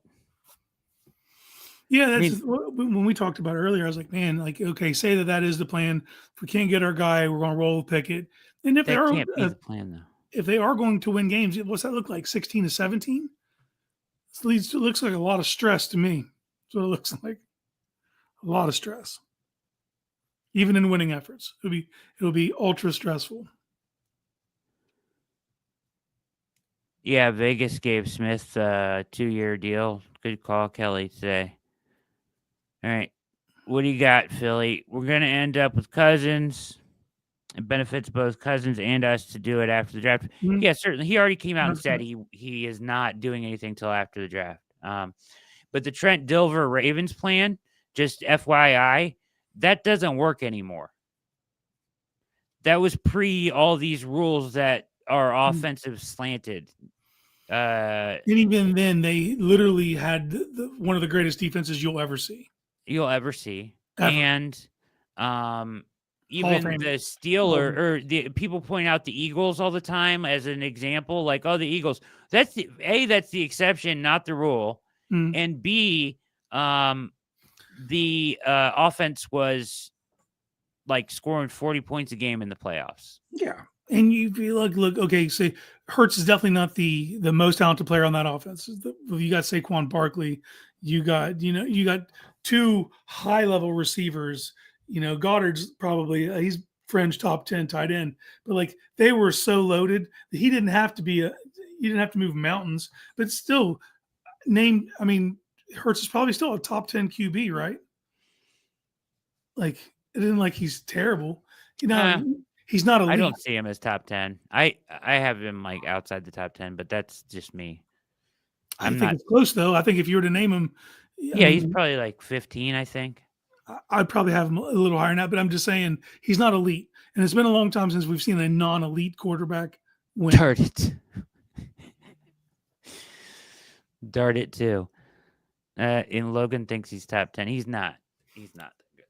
Yeah, I that's mean, when we talked about it earlier. I was like, man, like, okay, say that is the plan. If we can't get our guy, we're going to roll with Pickett. And that can't be the plan, though. if they are going to win games, what's that look like? 16-17. It looks like a lot of stress to me. That's what it looks like. A lot of stress, even in winning efforts. It'll be ultra stressful. Yeah, Vegas gave Smith a 2-year deal. Good call, Kelly, today. All right. What do you got, Philly? We're going to end up with Cousins. It benefits both Cousins and us to do it after the draft. Mhm. Yeah, certainly. He already came out and That's said right. he is not doing anything till after the draft. But the Trent Dilfer Ravens plan, just FYI, that doesn't work anymore. That was pre all these rules that are offensive slanted. And even then, they literally had one of the greatest defenses you'll ever see. You'll ever see. Ever. And Hall of even Fame. the Steelers or the people point out the Eagles all the time as an example, like, oh, the Eagles. That's the exception, not the rule. Mm. And B, the offense was like scoring 40 points a game in the playoffs. Yeah. And you feel like, look, okay, so Hurts is definitely not the most talented player on that offense. You got Saquon Barkley, you got two high level receivers. Goddard's probably he's fringe top 10 tight end, but like they were so loaded that he didn't have to move mountains, but still Hurts is probably still a top 10 QB, right? Like it isn't like he's terrible. He's not elite. I don't see him as top 10. I have him like outside the top 10, but that's just me. I think it's close though. I think if you were to name him, he's probably like 15, I think. I'd probably have him a little higher than that, but I'm just saying he's not elite. And it's been a long time since we've seen a non-elite quarterback win. Dart it. Dart it too. And Logan thinks he's top 10. He's not. He's not that good.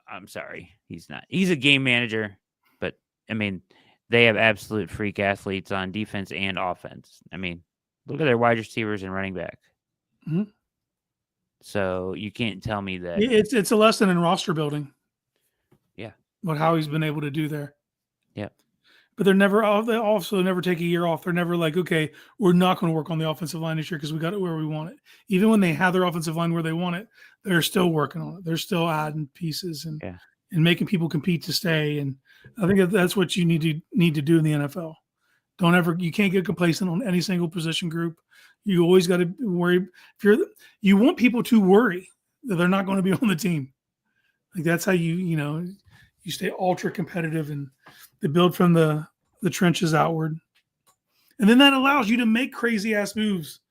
I'm sorry. He's not. He's a game manager, but I mean, they have absolute freak athletes on defense and offense. I mean, look at their wide receivers and running back. Mm-hmm. So you can't tell me that it's a lesson in roster building. Yeah. What Howie's been able to do there. Yeah. But they also never take a year off. They're never like, okay, we're not going to work on the offensive line this year because we got it where we want it. Even when they have their offensive line where they want it, they're still working on it. They're still adding pieces and making people compete to stay. And I think that's what you need to do in the NFL. You can't get complacent on any single position group. You always got to worry. You want people to worry that they're not going to be on the team. Like that's how you stay ultra competitive and they build from the trenches outward. And then that allows you to make crazy ass moves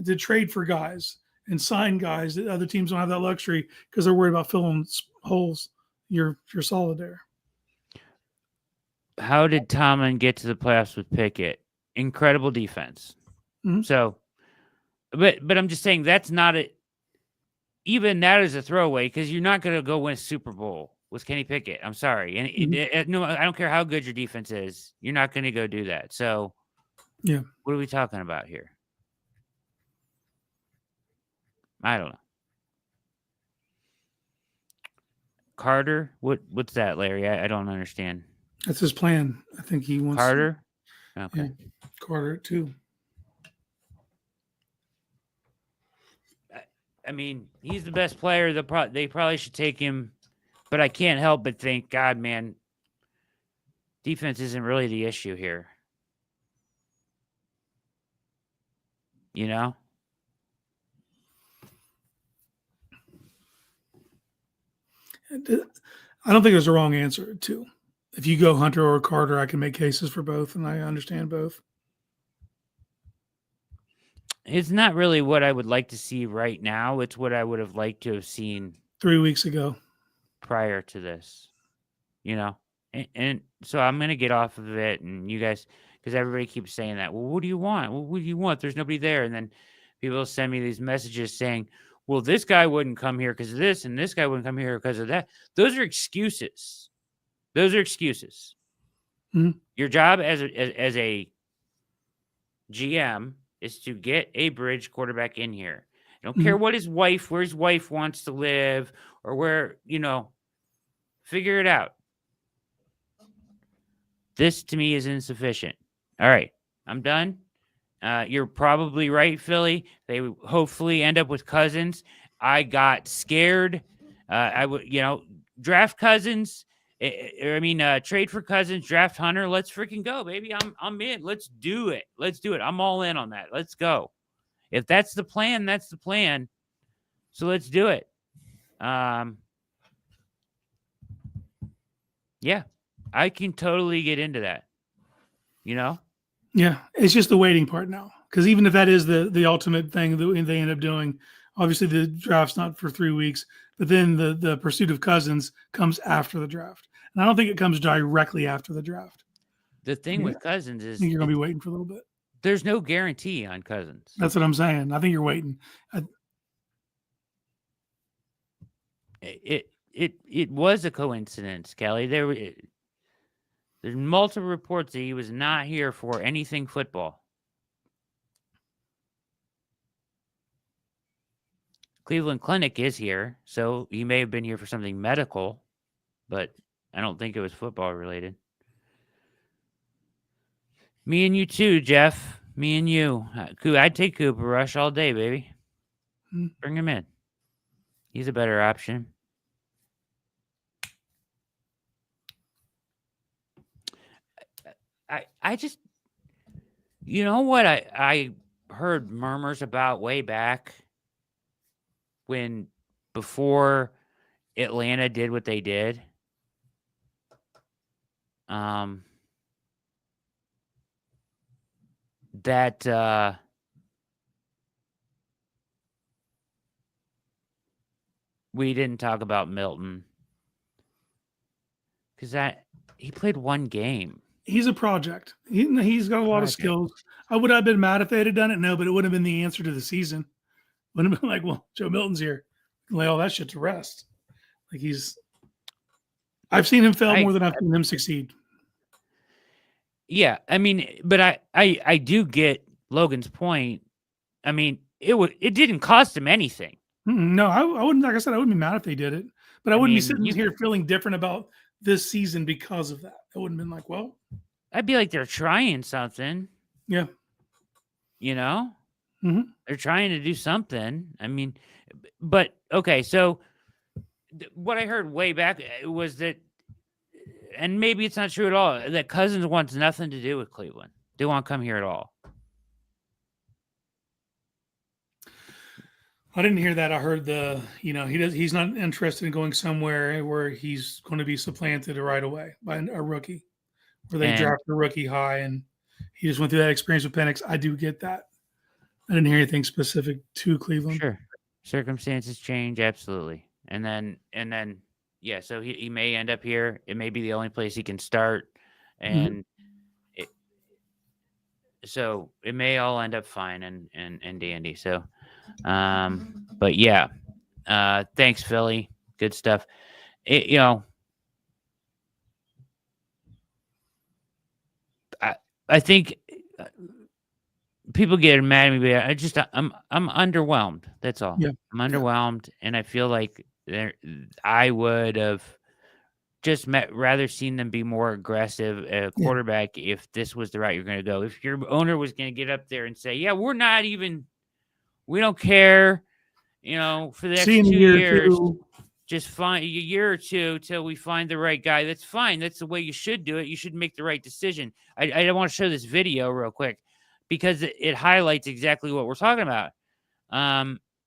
to trade for guys and sign guys that other teams don't have that luxury because they're worried about filling holes. You're solid there. How did Tomlin get to the playoffs with Pickett? Incredible defense. Mm-hmm. So, but I'm just saying that's not even that is a throwaway because you're not going to go win a Super Bowl with Kenny Pickett. I'm sorry. And no, I don't care how good your defense is. You're not going to go do that. So, yeah. What are we talking about here? I don't know. Carter? What's that, Larry? I don't understand. That's his plan. I think he wants Carter. Okay. Yeah, Carter too. I mean, he's the best player. They probably should take him, but I can't help but think, God, man, defense isn't really the issue here. You know? I don't think there's a wrong answer, too. If you go Hunter or Carter, I can make cases for both, and I understand both. It's not really what I would like to see right now. It's what I would have liked to have seen 3 weeks ago. Prior to this, and so I'm going to get off of it, and you guys, because everybody keeps saying that, well, what do you want? Well, what do you want? There's nobody there. And then people send me these messages saying, well, this guy wouldn't come here because of this, and this guy wouldn't come here because of that. Those are excuses. Those are excuses. Mhm. Your job as a GM is to get a bridge quarterback in here. I don't care what where his wife wants to live, or where, figure it out. This to me is insufficient. All right, I'm done. You're probably right, Philly. They hopefully end up with Cousins. I got scared. I would, draft Cousins. Trade for Cousins, draft Hunter. Let's freaking go, baby. I'm in. Let's do it. Let's do it. I'm all in on that. Let's go. If that's the plan, that's the plan. So let's do it. Yeah, I can totally get into that. Yeah, it's just the waiting part now. Because even if that is the ultimate thing that they end up doing, obviously the draft's not for 3 weeks, but then the pursuit of Cousins comes after the draft. And I don't think it comes directly after the draft. The thing with Cousins is, I think you're going to be waiting for a little bit. There's no guarantee on Cousins. That's what I'm saying. I think you're waiting. It was a coincidence, Kelly. There's multiple reports that he was not here for anything football. Cleveland Clinic is here, so he may have been here for something medical, but I don't think it was football related. Me and you too, Jeff. Me and you. I'd take Cooper Rush all day, baby. Bring him in. He's a better option. I just, what I heard murmurs about way back before Atlanta did what they did. That we didn't talk about Milton because he played one game. He's a project. He's got a lot of skills. I would have been mad if they had done it. No, but it would have been the answer to the season. Would have been like, well, Joe Milton's here. Lay all that shit to rest. Like I've seen him fail more than I've seen him succeed. Yeah, but I do get Logan's point. It didn't cost him anything. No, I wouldn't. Like I said, I wouldn't be mad if they did it, but I wouldn't be sitting here feeling different about this season because of that. I wouldn't have been like, well, I'd be like, they're trying something. Yeah. They're trying to do something. But okay, so what I heard way back was that, and maybe it's not true at all, that Cousins wants nothing to do with Cleveland. They won't come here at all. I didn't hear that. I heard he's not interested in going somewhere where he's going to be supplanted right away by a rookie, where they draft a rookie high, and he just went through that experience with Penix. I do get that. I didn't hear anything specific to Cleveland. Sure. Circumstances change, absolutely. And then, yeah, so he may end up here. It may be the only place he can start. And so it may all end up fine and dandy. So, but yeah, thanks, Philly. Good stuff. I think people get mad at me, but I'm underwhelmed. That's all. Yeah. I'm underwhelmed, and I feel like I would have just rather seen them be more aggressive at a quarterback if this was the route you're going to go. If your owner was going to get up there and say, yeah, we don't care, for the next 2 years, just find a year or two till we find the right guy. That's fine. That's the way you should do it. You should make the right decision. I want to show this video real quick because it highlights exactly what we're talking about.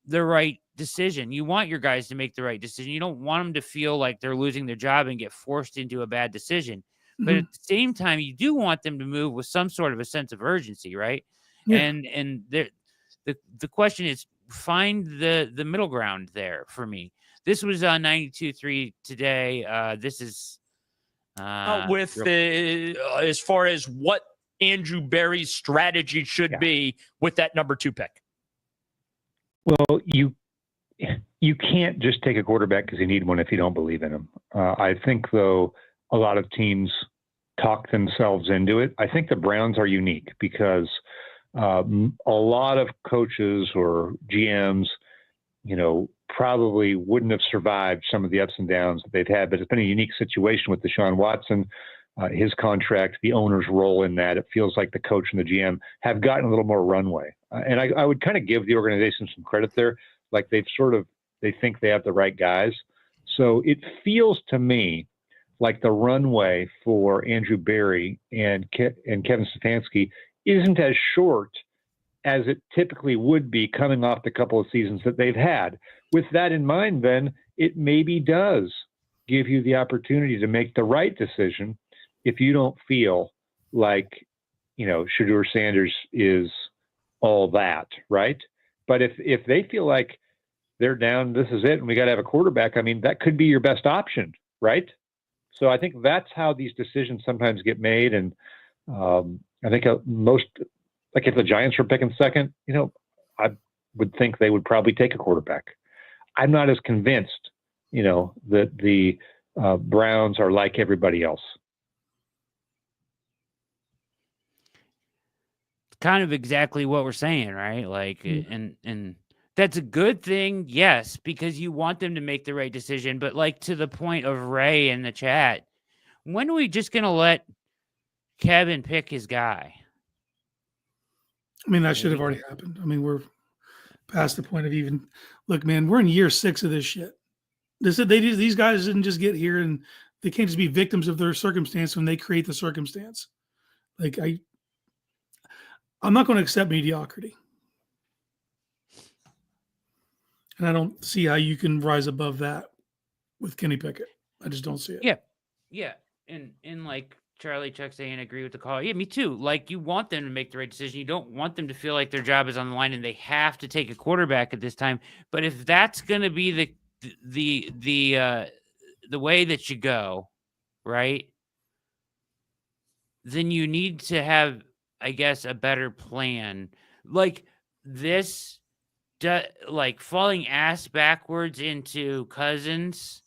The right decision. You want your guys to make the right decision. You don't want them to feel like they're losing their job and get forced into a bad decision. But at the same time, you do want them to move with some sort of a sense of urgency, right? Yeah. And the question is, find the middle ground there for me. This was on 92.3 today. This is as far as what Andrew Berry's strategy should be with that number 2 pick. Well, you you can't just take a quarterback because you need one if you don't believe in him. I think, though, a lot of teams talk themselves into it. I think the Browns are unique because a lot of coaches or GMs, probably wouldn't have survived some of the ups and downs that they've had. But it's been a unique situation with Deshaun Watson, his contract, the owner's role in that. It feels like the coach and the GM have gotten a little more runway. And I would kind of give the organization some credit there. Like they think they have the right guys. So it feels to me like the runway for Andrew Berry and Kevin Stefanski isn't as short as it typically would be coming off the couple of seasons that they've had. With that in mind, then, it maybe does give you the opportunity to make the right decision if you don't feel like, Shedeur Sanders is all that, right? But if they feel like they're down, this is it, and we got to have a quarterback, I mean, that could be your best option, right? So I think that's how these decisions sometimes get made. And I think like if the Giants were picking second, I would think they would probably take a quarterback. I'm not as convinced, that the Browns are like everybody else. Kind of exactly what we're saying, right? Like, and that's a good thing, yes, because you want them to make the right decision. But like to the point of Ray in the chat, when are we just going to let Kevin pick his guy? I mean, that should have already happened. I mean, we're past the point of even look, man, we're in year 6 of this shit. These guys didn't just get here, and they can't just be victims of their circumstance when they create the circumstance. Like I'm not going to accept mediocrity. And I don't see how you can rise above that with Kenny Pickett. I just don't see it. Yeah. And like Charlie Chuck saying, agree with the call. Yeah, me too. Like you want them to make the right decision. You don't want them to feel like their job is on the line and they have to take a quarterback at this time. But if that's going to be the way that you go, right? Then you need to have, I guess, a better plan. Like this, like falling ass backwards into Cousins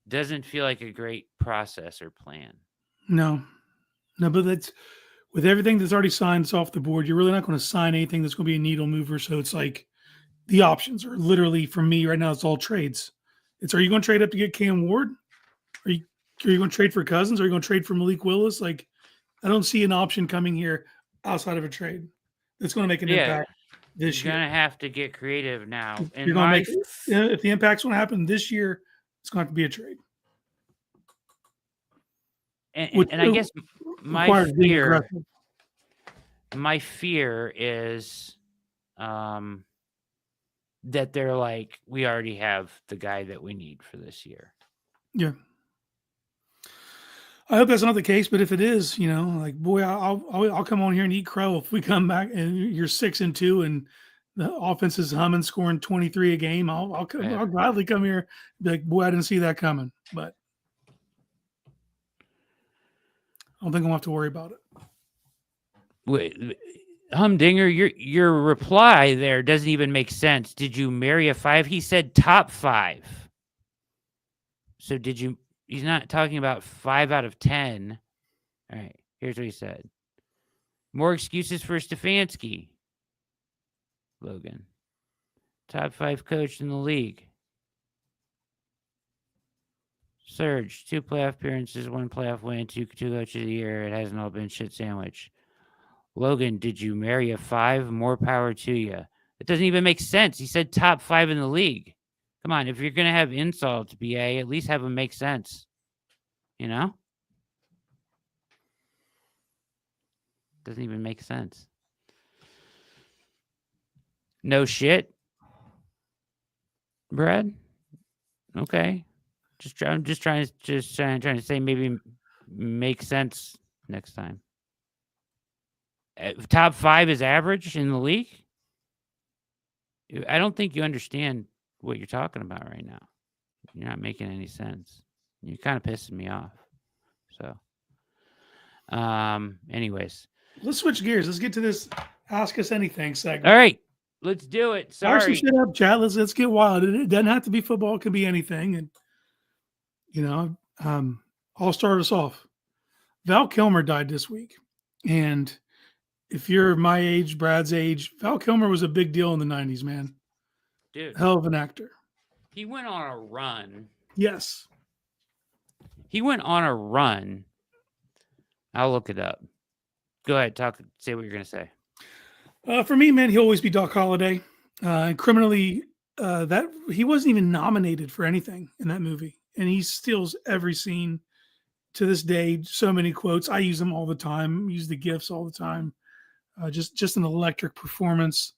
doesn't feel like a great process or plan. No, but that's with everything that's already signed, it's off the board. You're really not going to sign anything that's going to be a needle mover. So it's like the options are literally, for me right now, it's all trades. Are you going to trade up to get Cam Ward? Are you going to trade for Cousins? Are you going to trade for Malik Willis? Like, I don't see an option coming here outside of a trade that's going to make an impact this year. You're going to have to get creative now. And if the impact's going to happen this year, it's going to have to be a trade. And I guess my fear is that they're like, we already have the guy that we need for this year. Yeah. I hope that's not the case, but if it is, like, boy, I'll come on here and eat crow if we come back and you're 6-2 and the offense is humming, scoring 23 a game. I'll gladly come here and be like, boy, I didn't see that coming, but I don't think I'm gonna have to worry about it. Wait, Humdinger, your reply there doesn't even make sense. Did you marry a 5? He said top 5. So did you? He's not talking about 5 out of 10. All right, here's what he said. More excuses for Stefanski. Logan. Top 5 coach in the league. Surge. 2 playoff appearances, 1 playoff win, 2 coach of the year. It hasn't all been shit sandwich. Logan, did you marry a 5? More power to you. It doesn't even make sense. He said top 5 in the league. Come on, if you're going to have insults, BA, at least have them make sense. Doesn't even make sense. No shit, Brad? Okay. I'm just trying to say maybe make sense next time. Top 5 is average in the league? I don't think you understand what you're talking about right now. You're not making any sense. You're kind of pissing me off. So, anyways. Let's switch gears. Let's get to this Ask Us Anything segment. All right. Let's do it. Fire some Sorry. shit up, chat. Let's get wild. It doesn't have to be football. It can be anything. And I'll start us off. Val Kilmer died this week, and if you're my age, Brad's age, Val Kilmer was a big deal in the '90s. Man, Dude, hell of an actor. he went on a run. Yes. He went on a run. I'll look it up. Go ahead, say what you're gonna say. For me, man, he'll always be Doc Holliday. And criminally, that he wasn't even nominated for anything in that movie, and he steals every scene to this day. So many quotes. I use them all the time. Use the gifs all the time. Just an electric performance.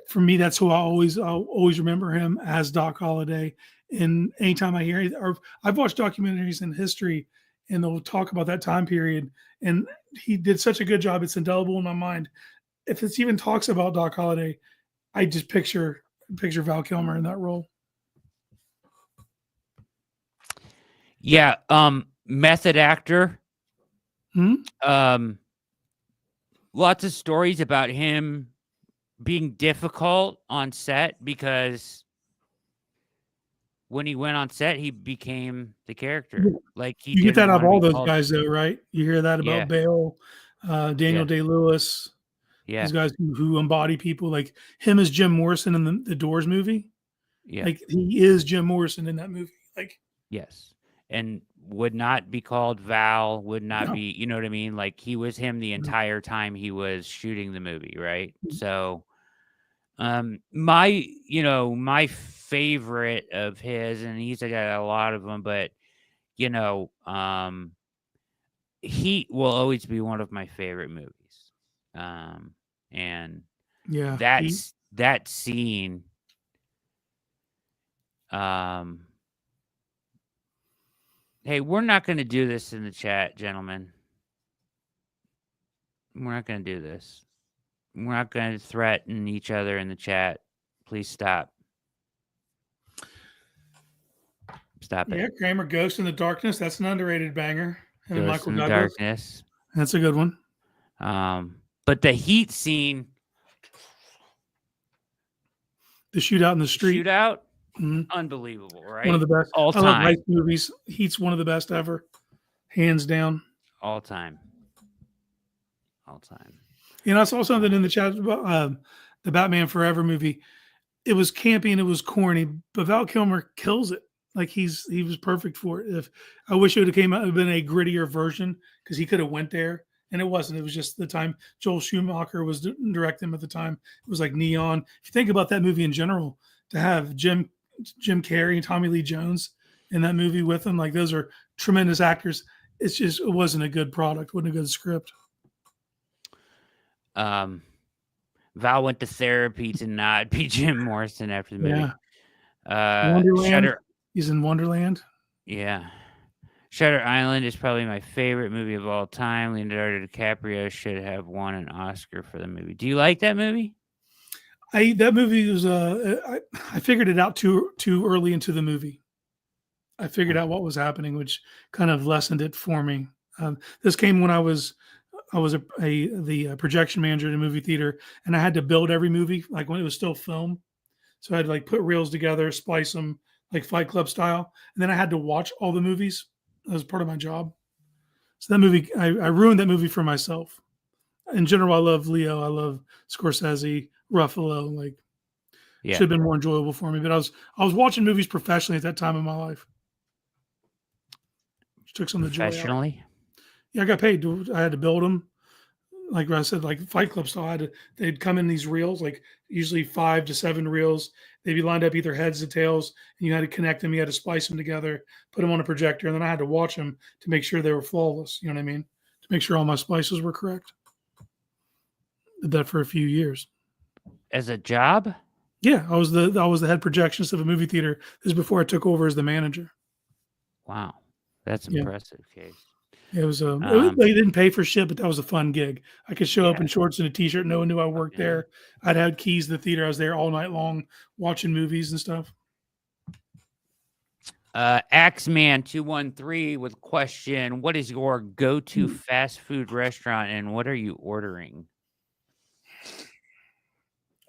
For me, that's who I'll always remember him as Doc Holliday. And anytime I hear it, or I've watched documentaries in history, and they'll talk about that time period, and he did such a good job. It's indelible in my mind. If it's even talks about Doc Holliday, I just picture Val Kilmer in that role. Yeah, method actor. Lots of stories about him being difficult on set because when he went on set, he became the character. Yeah. Like you get that out of all those guys, though, right? You hear that about Bale, Daniel Day-Lewis. Yeah, these guys who embody people, like him as Jim Morrison in the Doors movie. Yeah, like he is Jim Morrison in that movie. Like, yes, and would not be called Val. Would not be, you know what I mean? Like he was him the entire time he was shooting the movie, right? So, my favorite of his, and he's got a lot of them, but he will always be one of my favorite movies. And that scene, hey, we're not going to do this in the chat, gentlemen. We're not going to do this. We're not going to threaten each other in the chat. Please stop. Stop it. Yeah, Kramer, Ghost in the Darkness. That's an underrated banger. And Ghost Michael in the Douglas. Darkness. That's a good one. But the heat scene, the shootout in the street, unbelievable, right? One of the best all time. I love heist movies. Heat's one of the best ever, hands down. All time. I saw something in the chat about the Batman Forever movie. It was campy and it was corny, but Val Kilmer kills it. Like he was perfect for it. If I wish it would have been a grittier version, because he could have went there. And it wasn't. It was just the time Joel Schumacher was directing him at the time. It was like neon. If you think about that movie in general, to have Jim Carrey and Tommy Lee Jones in that movie with him, like those are tremendous actors. It wasn't a good product. Wasn't a good script. Val went to therapy to not be Jim Morrison after the movie. Yeah. Wonderland. He's in Wonderland. Yeah. Shutter Island is probably my favorite movie of all time. Leonardo DiCaprio should have won an Oscar for the movie. Do you like that movie? That movie was I figured it out too early into the movie. I figured out what was happening, which kind of lessened it for me. This came when I was the projection manager in a movie theater, and I had to build every movie like when it was still film. So I had to like put reels together, splice them like Fight Club style, and then I had to watch all the movies. That was part of my job. So that movie, I ruined that movie for myself. In general, I love Leo. I love Scorsese, Ruffalo. Like, should have been more enjoyable for me. But I was watching movies professionally at that time in my life. Which took some of the joy out. Professionally? Yeah, I got paid. I had to build them. Like I said, like Fight Club style. They'd come in these reels, like usually 5 to 7 reels. They'd be lined up either heads or tails, and you had to connect them. You had to splice them together, put them on a projector, and then I had to watch them to make sure they were flawless. You know what I mean? To make sure all my splices were correct. Did that for a few years. As a job? Yeah, I was the head projectionist of a movie theater. This is before I took over as the manager. Wow, that's impressive, Case. It was they didn't pay for shit, but that was a fun gig. I could show up in shorts and a t-shirt. No one knew I worked there. I'd had keys to the theater. I was there all night long watching movies and stuff. Axeman 213 with question: what is your go-to fast food restaurant and what are you ordering?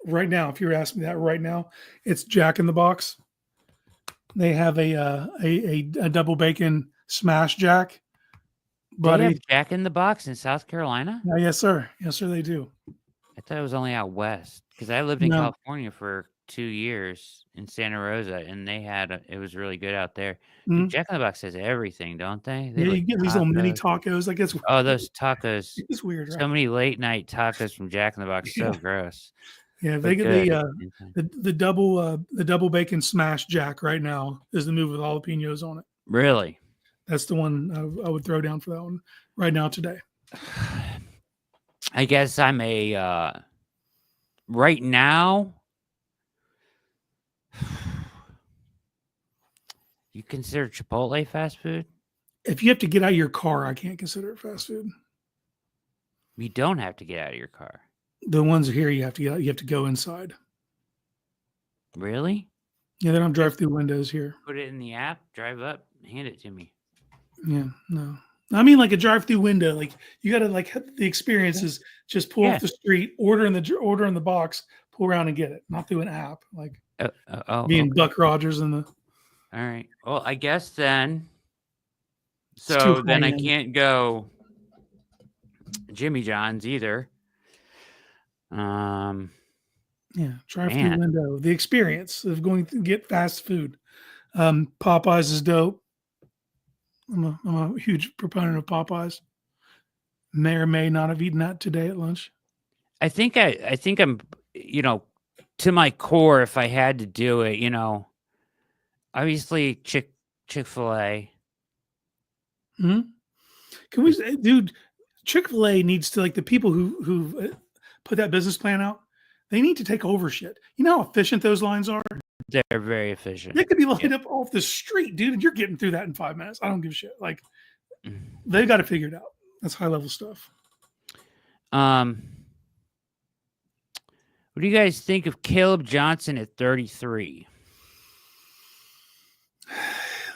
right now, if you were asking me that right now, it's Jack in the Box. They have a double bacon smash Jack, They have buddy. Jack in the Box in South Carolina? Yes, sir. Yes, sir. They do. I thought it was only out west because I lived in No. California for 2 years in Santa Rosa, and they had it was really good out there. Mhm. Jack in the Box has everything, don't they? They Yeah, have, you like, get these little mini tacos. tacos. Like it's Oh, those tacos. it's weird, right? So many late night tacos from Jack in the Box, so Yeah. gross, Yeah, they but get good at the same time. the double bacon smash Jack right now is the move with jalapenos on it. Really? That's the one I would throw down for that one right now today. I guess I'm right now, you consider Chipotle fast food? If you have to get out of your car, I can't consider it fast food. You don't have to get out of your car. The ones here you have to get out, you have to go inside. Really? Yeah, they don't drive through windows here. Put it in the app, drive up, hand it to me. Yeah, no. I mean, like a drive-through window. Like you got to like the experience is just pull Yeah. off the street, order in the box, pull around and get it, not through an app. Like being Okay. Buck Rogers in the. All right. Well, I guess then. too So then I high-end. can't go Jimmy John's either. Yeah, drive-through Man. window. The experience of going to get fast food. Popeyes is dope. I'm a huge proponent of Popeyes. May or may not have eaten that today at lunch. I think I'm, to my core, if I had to do it, obviously Chick-fil-A. Hmm? Can we, dude? Chick-fil-A needs to, like, the people who put that business plan out. They need to take over shit. You know how efficient those lines are. They're very efficient. They could be lined up off the street, dude, and you're getting through that in 5 minutes. I don't give a shit. Like, they've got to figure it out. That's high level stuff. What do you guys think of Caleb Johnson at 33?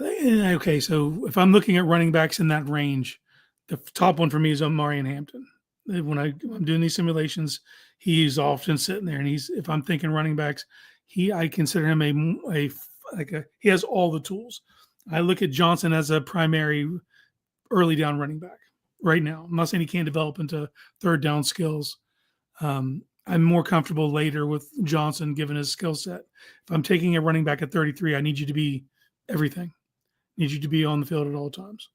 Okay, so if I'm looking at running backs in that range, the top one for me is Omarion Hampton. When I'm doing these simulations, he's often sitting there, and if I'm thinking running backs, I consider him he has all the tools. I look at Johnson as a primary early down running back right now. I'm not saying he can't develop into third down skills. I'm more comfortable later with Johnson given his skill set. If I'm taking a running back at 33, I need you to be everything. I need you to be on the field at all times.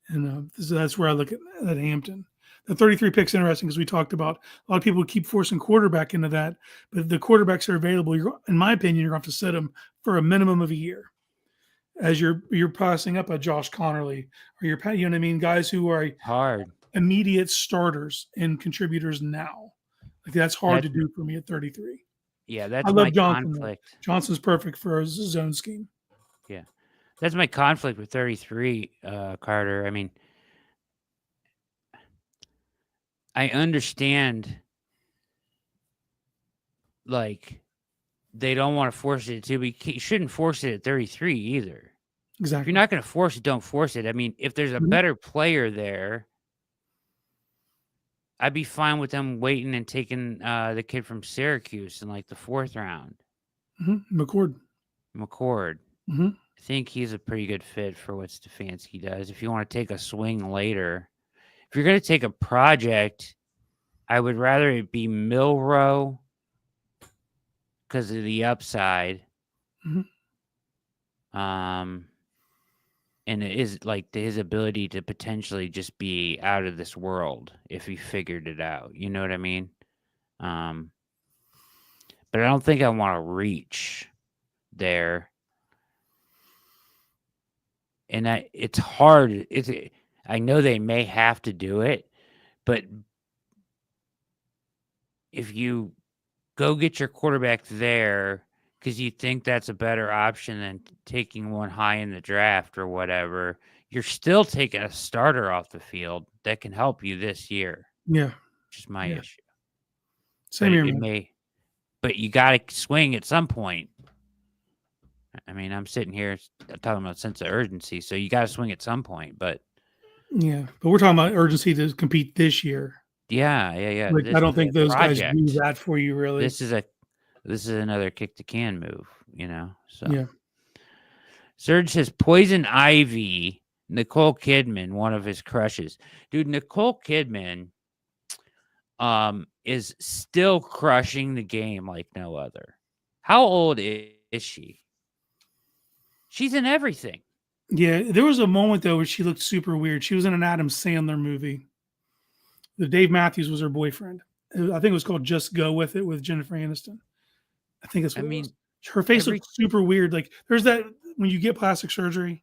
And that's where I look at Hampton. The 33 pick's interesting because we talked about a lot of people keep forcing quarterback into that, but the quarterbacks are available. In my opinion, you're going to have to set them for a minimum of a year. As you're passing up a Josh Connerly, or you know what I mean, guys who are Hard. immediate starters and contributors now. Like that's hard to do for me at 33. Yeah, that's I my love Johnson. conflict. Johnson's perfect for his zone scheme. Yeah, that's my conflict with 33, Carter. I mean, I understand, like, they don't want to force it to, but you shouldn't force it at 33 either. If Exactly. you're not going to force it, don't force it. I mean, if there's a better player there, I'd be fine with them waiting and taking the kid from Syracuse in like the 4th round. McCord. I think he's a pretty good fit for what Stefanski does. If you want to take a swing later, if you're going to take a project, I would rather it be Milrow because of the upside. And it is like his ability to potentially just be out of this world if he figured it out. You know what I mean? But I don't think I want to reach there. And it's hard. I know they may have to do it, but if you go get your quarterback there because you think that's a better option than taking one high in the draft or whatever, you're still taking a starter off the field that can help you this year. Yeah. Which is my issue. Same here. But you got to swing at some point. I mean, I'm sitting here talking about sense of urgency, so you got to swing at some point. But yeah, but we're talking about urgency to compete this year. Yeah. Like, I don't think those guys do that for you, really. This is a This is another kick the can move, So Yeah. Serge says Poison Ivy, Nicole Kidman, one of his crushes. Dude, Nicole Kidman is still crushing the game like no other. How old is she? She's in everything. Yeah, there was a moment though where she looked super weird. She was in an Adam Sandler movie. The Dave Matthews was her boyfriend. I think it was called Just Go With It with Jennifer Aniston. I think that's what it was. Her face looked super weird. Like there's that when you get plastic surgery,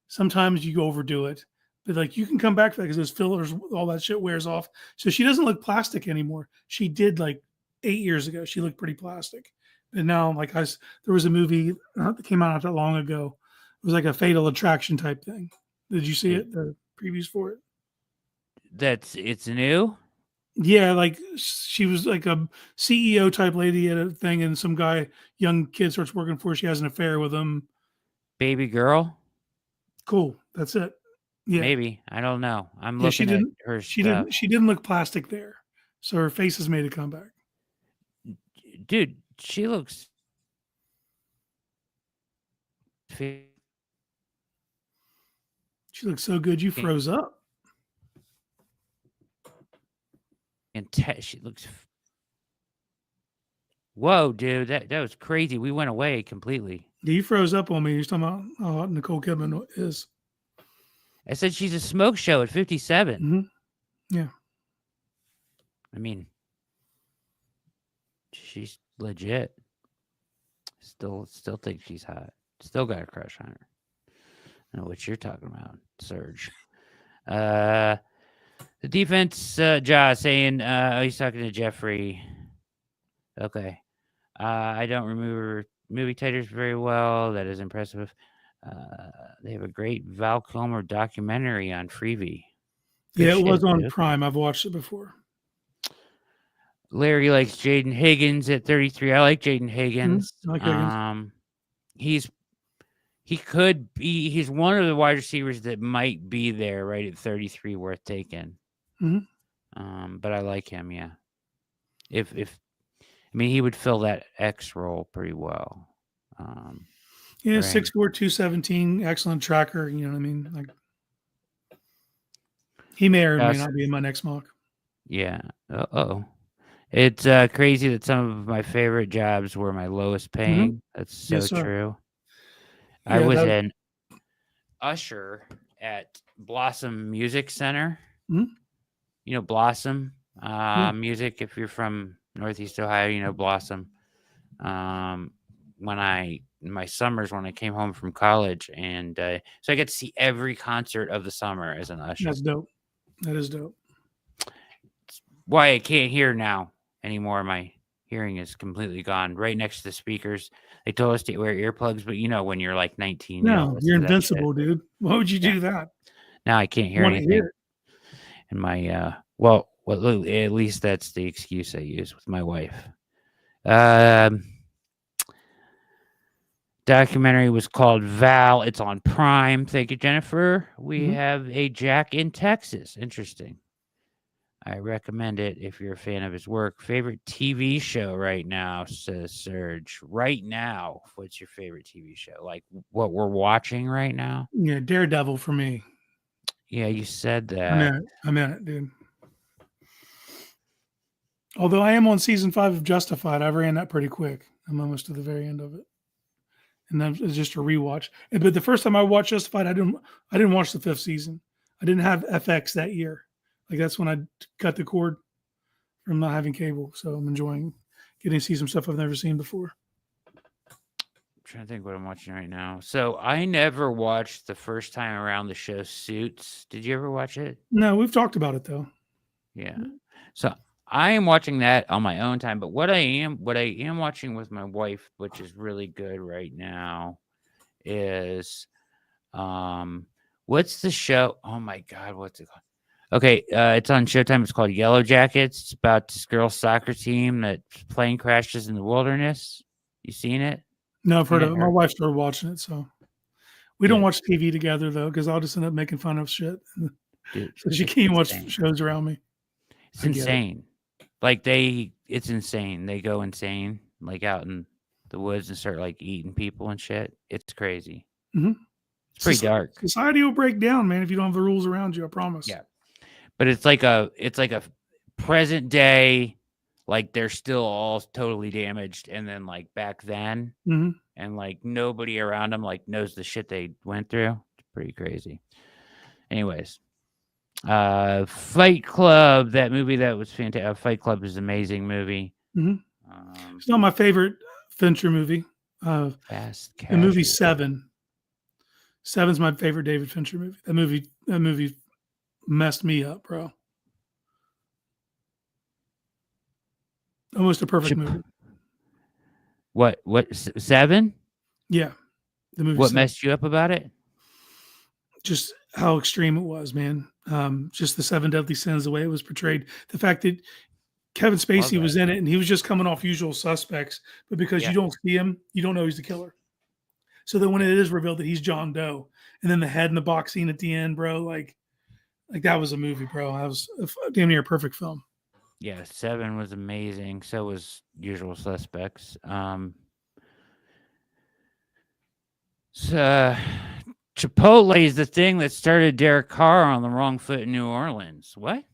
sometimes you overdo it. But like you can come back because those fillers, all that shit wears off. So she doesn't look plastic anymore. She did like 8 years ago. She looked pretty plastic. And now, like there was a movie that came out not that long ago. It was like a Fatal Attraction type thing. Did you see it? The previews for it? It's new? Yeah, like she was like a CEO type lady at a thing, and some young kid starts working for her. She has an affair with him. Baby girl? Cool. That's it. Yeah. Maybe. I don't know. I'm looking at her stuff. She didn't look plastic there. So her face has made a comeback. Dude, she looks She looks so good you froze up. And she looks. Whoa, dude, that was crazy. We went away completely. Yeah, you froze up on me. You're talking about how hot Nicole Kidman is. I said she's a smoke show at 57. Mm-hmm. Yeah. I mean, she's legit. Still think she's hot. Still got a crush on her. I know what you're talking about, Serge. The defense, Josh saying, he's talking to Jeffrey. Okay. I don't remember movie titles very well. That is impressive. They have a great Val Kilmer documentary on Freevee. Good it was on Prime. I've watched it before. Larry likes Jaden Higgins at 33. I like Jaden Higgins. I like Higgins. He's one of the wide receivers that might be there right at 33 worth taking. Mm-hmm. But I like him, yeah. He would fill that X role pretty well. 6'4", 217, excellent tracker. You know what I mean? Like he may or may not be in my next mock. Yeah. It's crazy that some of my favorite jobs were my lowest paying. That's so true. Yeah, I was an usher at Blossom Music Center. Mm-hmm. You know Blossom Music. If you're from Northeast Ohio, Blossom. My summers when I came home from college, and so I get to see every concert of the summer as an usher. That's dope. That is dope. It's why I can't hear now anymore. My hearing is completely gone. Right next to the speakers, they told us to wear earplugs, but when you're like 19, no, you're invincible, dude. Why would you do that? Now I can't hear anything. And my at least that's the excuse I use with my wife. Documentary was called Val. It's on Prime. Thank you, Jennifer. We have a Jack in Texas. Interesting. I recommend it if you're a fan of his work. Favorite TV show right now, says Serge. Right now, what's your favorite TV show? Like what we're watching right now? Yeah, Daredevil for me. Yeah, you said that. I'm in it, dude. Although I am on season 5 of Justified, I ran that pretty quick. I'm almost to the very end of it. And then it's just a rewatch. But the first time I watched Justified, I didn't watch the 5th season. I didn't have FX that year. Like that's when I cut the cord from not having cable. So I'm enjoying getting to see some stuff I've never seen before. I'm trying to think what I'm watching right now. So I never watched the first time around the show Suits. Did you ever watch it? No, we've talked about it though. Yeah. So I am watching that on my own time, but what I am watching with my wife, which is really good right now, is what's the show? Oh my God, what's it called? Okay, it's on Showtime. It's called Yellow Jackets. It's about this girls' soccer team that plane crashes in the wilderness. You seen it? No, I've heard of it. My wife started watching it, so we don't watch TV together though, because I'll just end up making fun of shit. Dude, so she can't watch shows around me. It's insane. Like it's insane. They go insane. like out in the woods and start like eating people and shit. It's crazy. Mhm. It's pretty dark. Society will break down, man, if you don't have the rules around you. I promise. Yeah. But it's like a present day, like they're still all totally damaged, and then like back then, Mhm. and like nobody around them like knows the shit they went through. It's pretty crazy. Anyways, Fight Club, that movie that was fantastic. Fight Club is an amazing movie. Mhm. It's not my favorite Fincher movie. Fast The movie Casual. Seven. Seven's my favorite David Fincher movie. That movie messed me up, bro. Almost a perfect movie. What? Seven? Yeah, the movie. What Seven. messed you up about it? Just how extreme it was, man. Just the seven deadly sins, the way it was portrayed, the fact that Kevin Spacey was in it and he was just coming off Usual Suspects, but because you don't see him, you don't know he's the killer. So then when it is revealed that he's John Doe, and then the head in the box scene at the end, bro, like that was a movie, bro. That was damn near a perfect film. Yeah, Seven was amazing. So was Usual Suspects. So Chipotle is the thing that started Derek Carr on the wrong foot in New Orleans. What?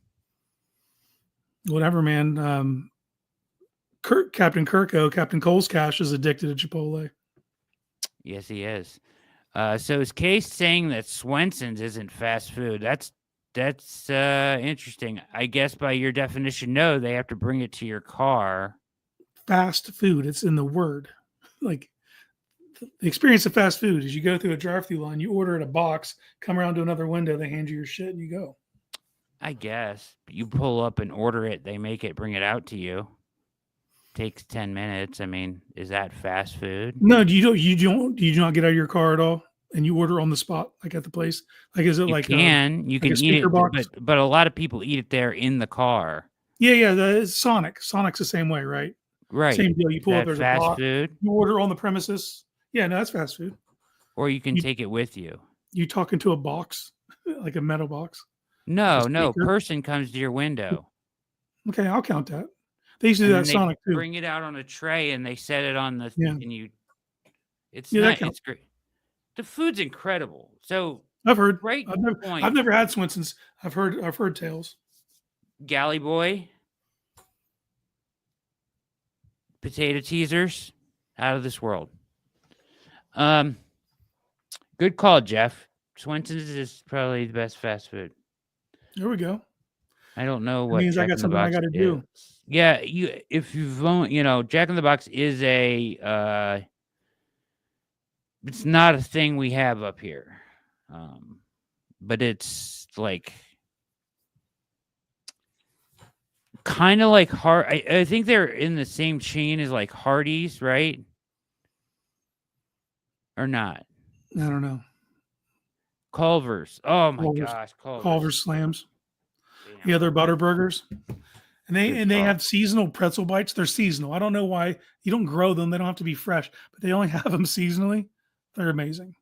Whatever, man. Captain Cole's Cash is addicted to Chipotle. Yes, he is. So is Case saying that Swenson's isn't fast food? That's interesting. I guess by your definition, no, they have to bring it to your car. Fast food, it's in the word. Like the experience of fast food is you go through a drive-through line, you order at a box, come around to another window, they hand you your shit, and you go. I guess. But you pull up and order it, they make it, bring it out to you. Takes 10 minutes. I mean, is that fast food? No, you do not get out of your car at all, and you order on the spot, like at the place. Like, is it You like can eat it, box? but a lot of people eat it there in the car. Yeah. It's Sonic. Sonic's the same way, right? Right. Same deal. You pull up, there's fast a box. food. You order on the premises. Yeah, no, that's fast food. Or you can take it with you. You talk into a box, like a metal box. No. Person comes to your window. Okay, I'll count that. They used to do that at Sonic too. Bring it out on a tray and they set it on the and you. It's it's great. The food's incredible. So I've heard. Right. I've never had Swenson's. I've heard tales. Galley Boy. Potato teasers, out of this world. Good call, Jeff. Swenson's is probably the best fast food. There we go. I don't know what means I got something I got to do. Yeah, if you've Jack in the Box is a it's not a thing we have up here. But it's like kind of like I think they're in the same chain as like Hardee's, right? Or not? I don't know. Culver's. Oh my gosh, Culver's slams. Damn. Yeah, they're butter burgers. And they have seasonal pretzel bites. They're seasonal. I don't know why you don't grow them. They don't have to be fresh, but they only have them seasonally. They're amazing.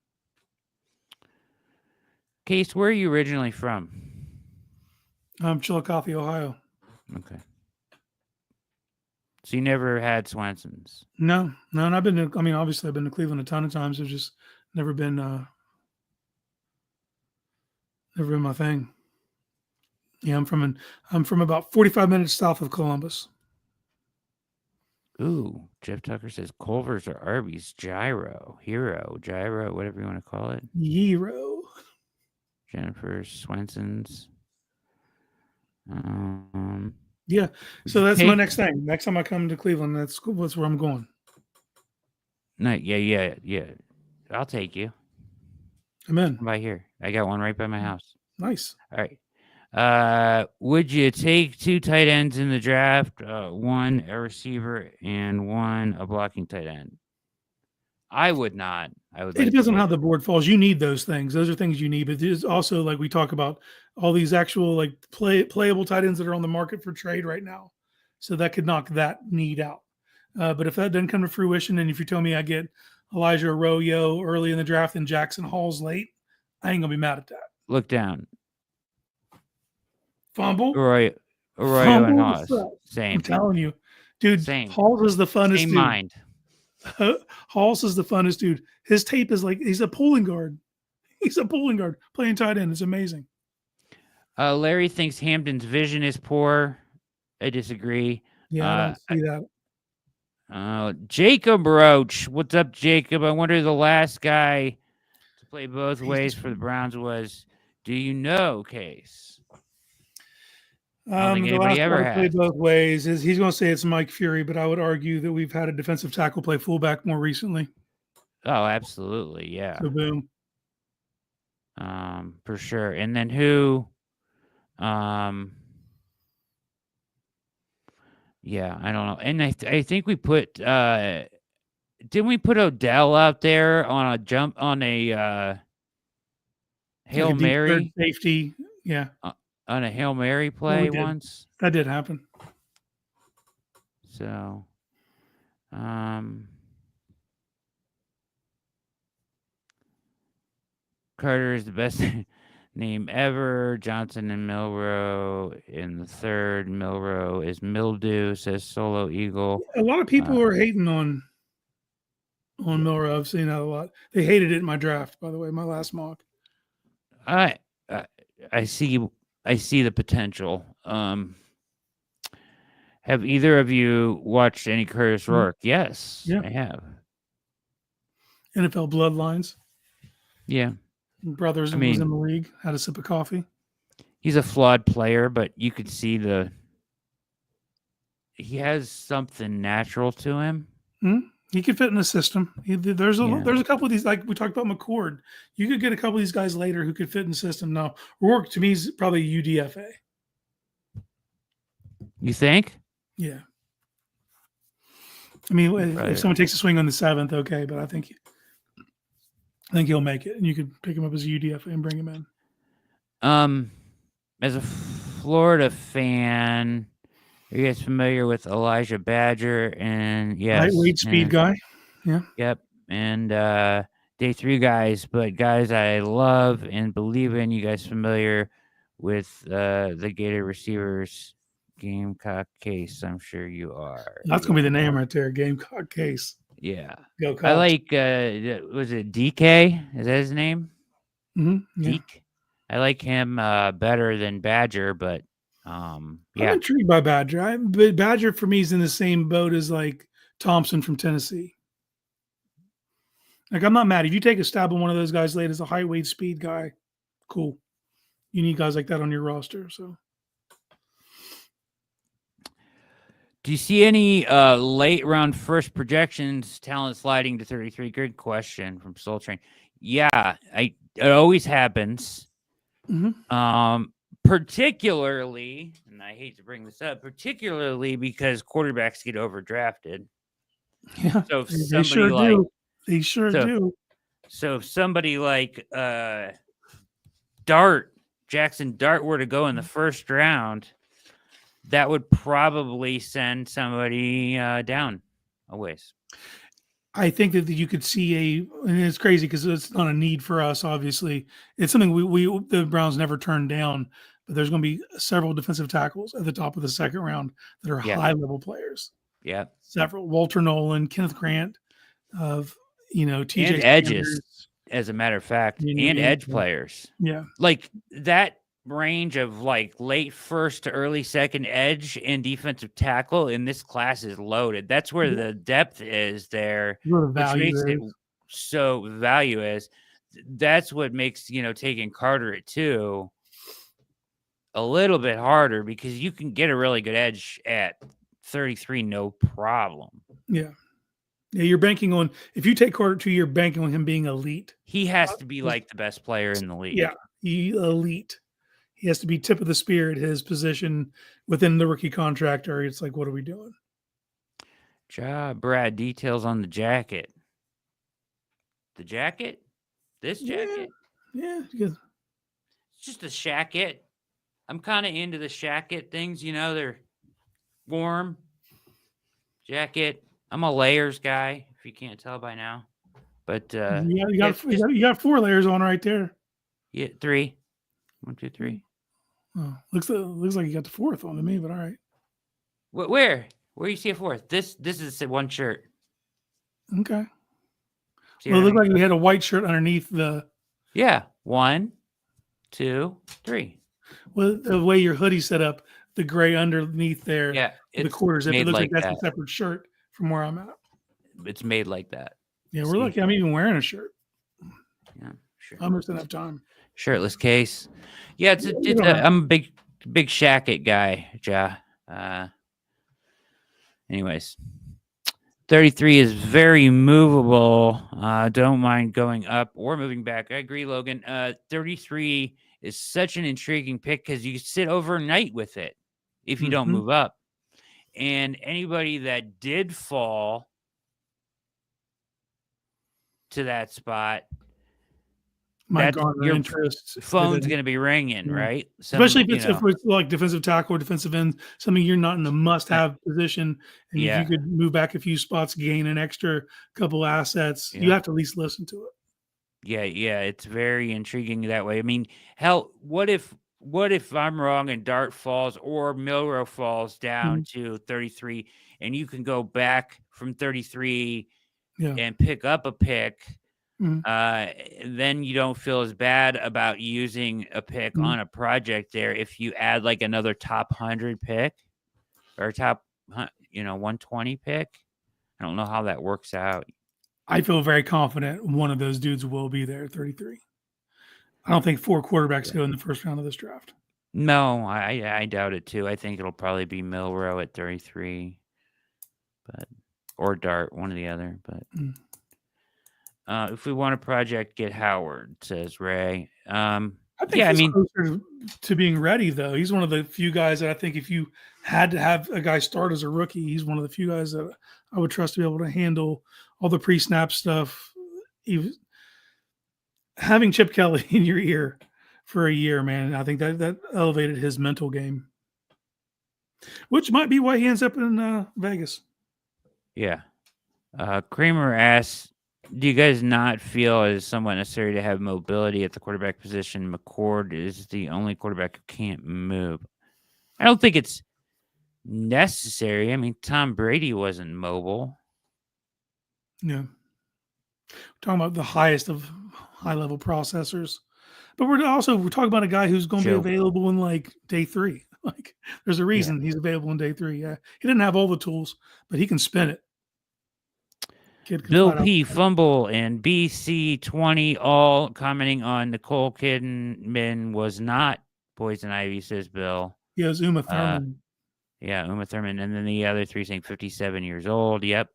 Case, where are you originally from? Chillicothe, Ohio. Okay. So you never had Swenson's? No. And I've been to, obviously I've been to Cleveland a ton of times. It's just never been my thing. Yeah, I'm from about 45 minutes south of Columbus. Ooh, Jeff Tucker says Culver's or Arby's, Gyro, whatever you want to call it. Hero. Jennifer Swenson's. Yeah, so that's my next thing. Next time I come to Cleveland, that's where I'm going. No, yeah. I'll take you. Amen. Come by here. I got one right by my house. Nice. All right. Would you take 2 tight ends in the draft? 1 a receiver and 1 a blocking tight end. I would not. It depends on how the board falls. You need those things. Those are things you need. But there's also, like we talk about, all these actual like playable tight ends that are on the market for trade right now. So that could knock that need out. But if that doesn't come to fruition, and if you tell me I get Elijah Arroyo early in the draft and Jackson Hall's late, I ain't gonna be mad at that. Look down. Fumble. Arroyo and Haas. Same. I'm telling you, Dude, Same. Halls is the funnest Same dude. mind. Halls is the funnest dude. His tape is like he's a pulling guard. He's a pulling guard playing tight end. It's amazing. Larry thinks Hampton's vision is poor. I disagree. Yeah, I don't see that. Jacob Roach. What's up, Jacob? I wonder who the last guy to play both ways for the Browns was. Do you know, Case? I don't think The anybody last ever guy to play has. both ways. He's going to say it's Mike Fury, but I would argue that we've had a defensive tackle play fullback more recently. Oh, absolutely. Yeah. So boom. For sure. And then who? Yeah, I don't know. And I think we put didn't we put Odell out there on a jump on a Hail Like a deep third Mary safety. Yeah, on a Hail Mary play did. once? that did happen. So Carter is the best name ever. Johnson and Milrow in the third. Milrow is Mildew, says Solo Eagle. A lot of people are hating on Milrow. I've seen that a lot. They hated it in my draft, by the way, my last mock. I see the potential. Have either of you watched any Curtis Rourke? Yes, Yeah. I have. NFL Bloodlines. Yeah, Brothers I mean- was in the league. Had a sip of coffee. he's a flawed player, but you could see he has something natural to him. He could fit in the system. There's Yeah. a couple of these, like we talked about McCord. You could get a couple of these guys later who could fit in the system. Now, Rourke to me is probably UDFA. You think? Yeah. I mean, Right. if someone takes a swing on the 7th, okay, but I think he'll make it, and you could pick him up as a UDFA and bring him in. As a Florida fan, are you guys familiar with Elijah Badger? And yes, Lightweight speed guy. Yep. And day 3 guys, but guys I love and believe in. You guys familiar with the Gator receivers Gamecock Case? I'm sure you are. That's gonna be the name right there. Gamecock Case. Yeah. Go I Cox. like was it DK? Is that his name? Yeah. Deke. I like him better than Badger, but I'm yeah. intrigued by Badger. But Badger for me is in the same boat as like Thompson from Tennessee. Like I'm not mad if you take a stab on one of those guys late as a height, weight, speed guy. Cool. You need guys like that on your roster. So Do you see any late round first projections, talent sliding to 33? Good question from Soul Train. Yeah, it always happens. Particularly, and I hate to bring this up, particularly because quarterbacks get overdrafted. yeah, So if they somebody sure like do. They sure do. so if somebody like Jackson Dart were to go in the first round, that would probably send somebody down a ways. I think that you could see and it's crazy because it's not a need for us. Obviously, it's something we the Browns never turned down. But there's going to be several defensive tackles at the top of the second round that are Yeah. high level players. Yeah. Several: Walter Nolan, Kenneth Grant, TJ And edges, Sanders. as a matter of fact, You and need- edge players. Yeah, Like that range of like late first to early second edge and defensive tackle in this class is loaded. That's where the depth is there, where the which value makes it is. so value is. That's what makes taking Carter at 2 a little bit harder because you can get a really good edge at 33, no problem. Yeah, you're banking on if you take Carter 2, you're banking on him being elite. He has to be like the best player in the league. Yeah, elite. He has to be tip of the spear at his position within the rookie contract, or it's like, what are we doing? Brad, details on the jacket. The jacket? This jacket? Yeah, because It's just a shacket. I'm kind of into the shacket things. They're warm. Jacket. I'm a layers guy, if you can't tell by now. But you got 4 layers on right there. yeah, 3. 1, 2, 3. Oh, looks like you got the 4th on to me, but all right. Where? Where do you see a fourth? This is one shirt. Okay. 1 shirt. Okay. See Well, it what I looked mean? like you had a white shirt underneath the. Yeah. 1, 2, 3. Well, the way your hoodie's set up, the gray underneath there, Yeah, the it's quarter zip, it made looks like like that's that. a separate shirt from where I'm at. It's made like that. Yeah, we're See? lucky I'm even wearing a shirt. Yeah, sure. I must have time. Shirtless case. Yeah, You don't have I'm a big shacket guy, Ja. Anyways, 33 is very movable. Don't mind going up or moving back. I agree, Logan. 33 is such an intriguing pick because you can sit overnight with it if you don't Mhm. move up. And anybody that did fall to that spot, My that garner your interest. phone's going to be ringing, Yeah. right? Especially if it's like defensive tackle or defensive end, something you're not in the must-have position, and if Yeah. you could move back a few spots, gain an extra couple assets, you Yeah. have to at least listen to it. Yeah, it's very intriguing that way. I mean, hell, what if I'm wrong and Dart falls or Milrow falls down to 33 and you can go back from 33 Yeah. and pick up a pick, Mhm. then you don't feel as bad about using a pick on a project there if you add like another top 100 pick or top 120 pick. I don't know how that works out. I feel very confident one of those dudes will be there at 33. I don't think 4 quarterbacks go in the first round of this draft. No, I doubt it too. I think it'll probably be Milrow at 33, or Dart, one or the other. But if we want a project, get Howard, says Ray. I think he's closer to being ready, though. He's one of the few guys that I think if you had to have a guy start as a rookie, he's one of the few guys that I would trust to be able to handle all the pre-snap stuff. Having Chip Kelly in your ear for a year, man, I think that elevated his mental game, which might be why he ends up in Vegas. Yeah. Kramer asks, do you guys not feel it is somewhat necessary to have mobility at the quarterback position? McCord is the only quarterback who can't move. I don't think it's necessary. I mean, Tom Brady wasn't mobile. Yeah. We're talking about the highest of high-level processors. But we're talking about a guy who's going to be available in like day 3. Like there's a reason he's available in day 3. Yeah. He didn't have all the tools, but he can spin it. Bill P. Fumble and BC20 all commenting on Nicole Kidman was not Poison Ivy, says Bill. Yeah, it was Uma Thurman. Uma Thurman. And then the other 3 saying 57 years old. Yep.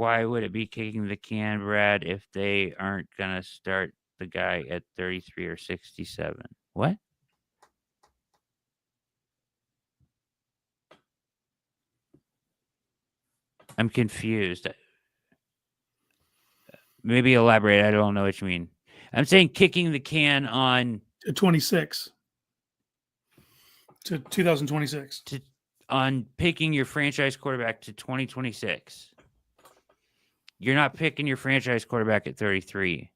Why would it be kicking the can, Brad, if they aren't going to start the guy at 33 or 67? What? I'm confused. Maybe elaborate. I don't know what you mean. I'm saying kicking the can on 26 to 2026 on picking your franchise quarterback to 2026. You're not picking your franchise quarterback at 33.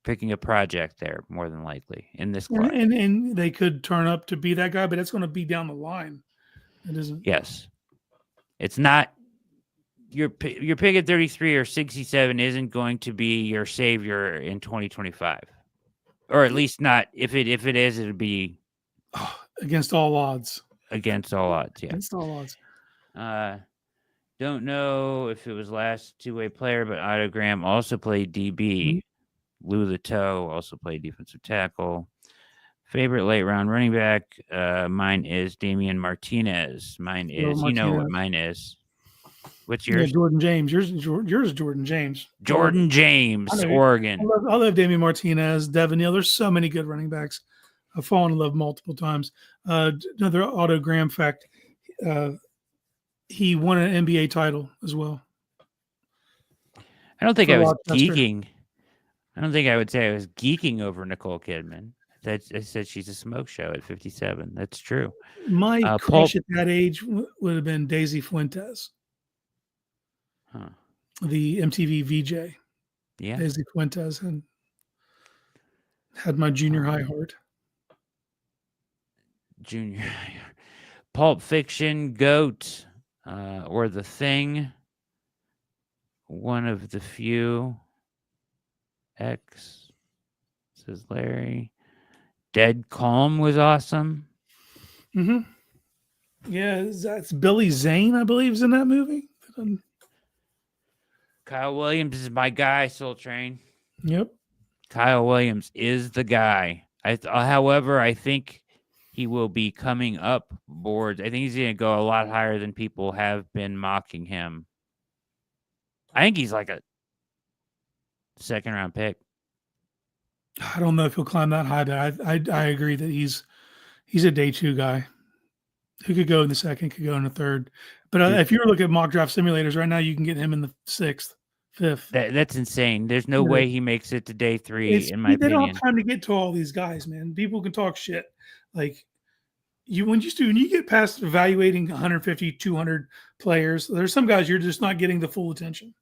Picking a project there, more than likely, in this class. And they could turn up to be that guy, but it's going to be down the line. It isn't. Yes. It's not your pick at 33 or 67 isn't going to be your savior in 2025. Or at least not if it is, it'll be against all odds. Against all odds, yeah. Against all odds. Don't know if it was last two-way player, but Autogram also played DB. Lou the Toe also played defensive tackle. Favorite late round running back, mine is Damian Martinez. Mine is, you know what mine is. What's yours? Yeah, Jordan James. Yours is Jordan James. Jordan James, Oregon. I love Damian Martinez, Devin Neal. There's so many good running backs. I've fallen in love multiple times. Another Autogram fact, he won an NBA title as well. I don't think I was geeking. I don't think I would say I was geeking over Nicole Kidman. I said she's a smoke show at 57. That's true. My crush at that age would have been Daisy Fuentes. Huh. The MTV VJ. Yeah. Daisy Fuentes and had my junior high heart. Junior. Pulp Fiction, Goat, or The Thing. One of the few. X, says Larry. Dead Calm was awesome. Mm-hmm. Yeah, that's Billy Zane, I believe, is in that movie. Kyle Williams is my guy, Soul Train. Yep. Kyle Williams is the guy. However, I think he will be coming up boards. I think he's going to go a lot higher than people have been mocking him. I think he's like a second-round pick. I don't know if he'll climb that high, but I agree that he's a day 2 guy who could go in the second, could go in the third. But if you look at mock draft simulators right now, you can get him in the 6th, 5th. That's insane. There's no way he makes it to day 3, in my They opinion. don't have time to get to all these guys, man. People can talk shit. Like when you get past evaluating 150, 200 players, there's some guys you're just not getting the full attention.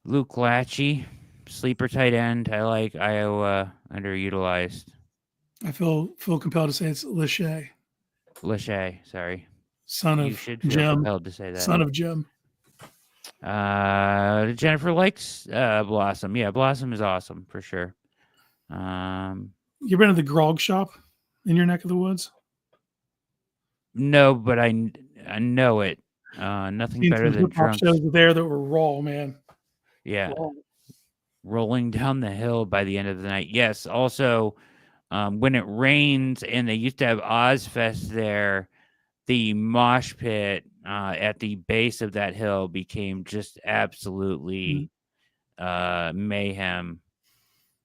Luke Lachey, sleeper tight end. I like Iowa, underutilized. I feel compelled to say it's Lachey. Lachey, sorry. Son You of should feel Jim. compelled to say that. Son of Jim. Jennifer likes Blossom. Yeah, Blossom is awesome for sure. You been to the grog shop in your neck of the woods? No, but I know it. Nothing Seen better some than hip-hop drunk. shows there that were raw, man. Yeah, Raw. rolling down the hill by the end of the night. Yes. Also, when it rains and they used to have Ozfest there, the mosh pit at the base of that hill became just absolutely mayhem.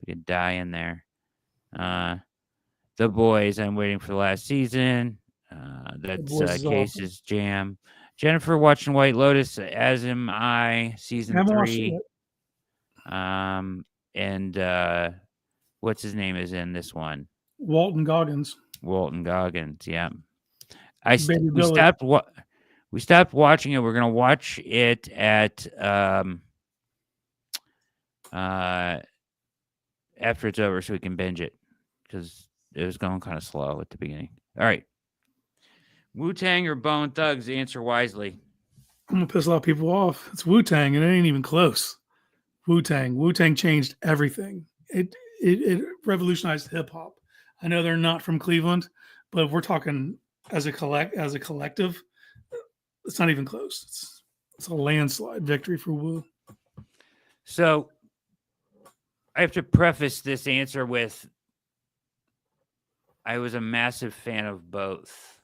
You could die in there. The Boys, I'm waiting for the last season. That's Case's jam. Jennifer watching White Lotus, as am I, season 3. And what's his name is in this one? Walton Goggins. Yeah. We stopped watching it. We're gonna watch it at after it's over so we can binge it because it was going kind of slow at the beginning. All right. Wu-Tang or Bone Thugs? Answer wisely. I'm gonna piss a lot of people off. It's Wu-Tang, and it ain't even close. Wu-Tang changed everything. It revolutionized hip hop. I know they're not from Cleveland, but if we're talking as a collective, it's not even close. It's a landslide victory for Wu. So I have to preface this answer with I was a massive fan of both.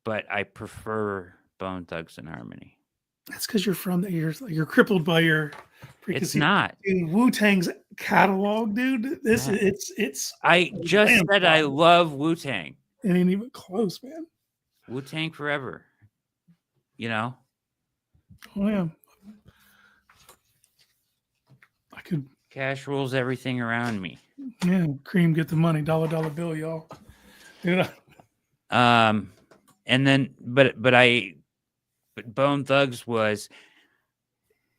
But I prefer Bone Thugs and Harmony. That's because you're from you're crippled by your. It's not Wu-Tang's catalog, dude. It's. I just said I love Wu-Tang. It ain't even close, man. Wu-Tang forever. You know. Oh yeah. I could. Cash rules everything around me. Yeah, cream, get the money, dollar bill, y'all. Dude. And then, but Bone Thugs was.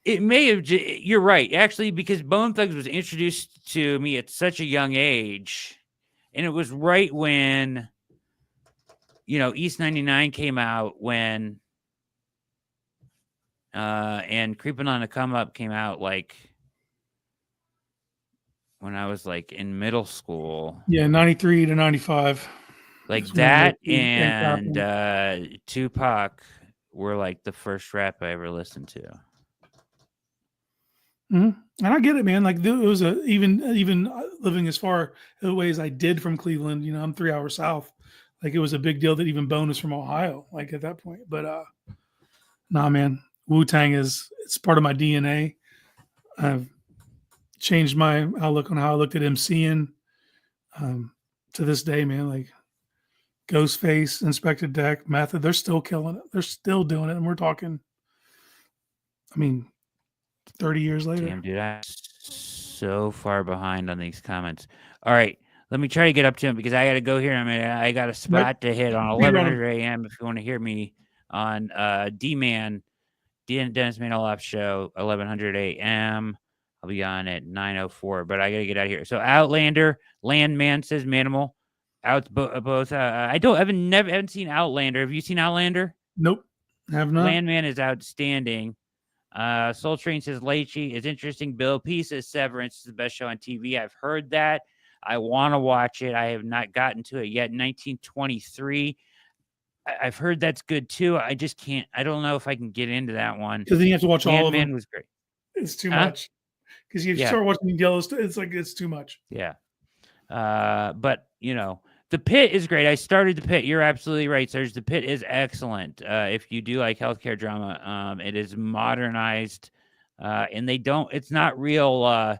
It may have. You're right, actually, because Bone Thugs was introduced to me at such a young age, and it was right when, East 99 came out when, and Creeping on the Come Up came out like when I was like in middle school. Yeah, 93 to 95. Like that and Tupac were like the first rap I ever listened to. Mm-hmm. And I get it, man. Like it was even living as far away as I did from Cleveland. I'm 3 hours south. Like it was a big deal that even Bone is from Ohio. Like at that point, but nah, man. Wu-Tang it's part of my DNA. I've changed my outlook on how I looked at MCing. To this day, man. Like Ghostface, Inspector Deck, Method, they're still killing it. They're still doing it, and we're talking. 30 years later. Damn, dude, I'm so far behind on these comments. All right, let me try to get up to him because I got to go here. I got a spot to hit on 1100 a.m. If you want to hear me on D-Man, Dennis Manoloff Show, 1100 a.m. I'll be on at 9:04, but I gotta get out of here. So Outlander, Landman says Manimal. Both. I haven't seen Outlander. Have you seen Outlander? Nope, have not. Landman is outstanding. Soul Train says Leichy is interesting. Bill P says Severance is the best show on TV. I've heard that. I want to watch it. I have not gotten to it yet. 1923. I've heard that's good too. I just can't. I don't know if I can get into that one. Because then you have to watch all of them. Landman was great. It's too much. Because you start watching Yellowstone, it's too much. Yeah. But The Pit is great. I started The Pit. You're absolutely right, Serge. The Pit is excellent. If you do like healthcare drama, it is modernized, and it's not real.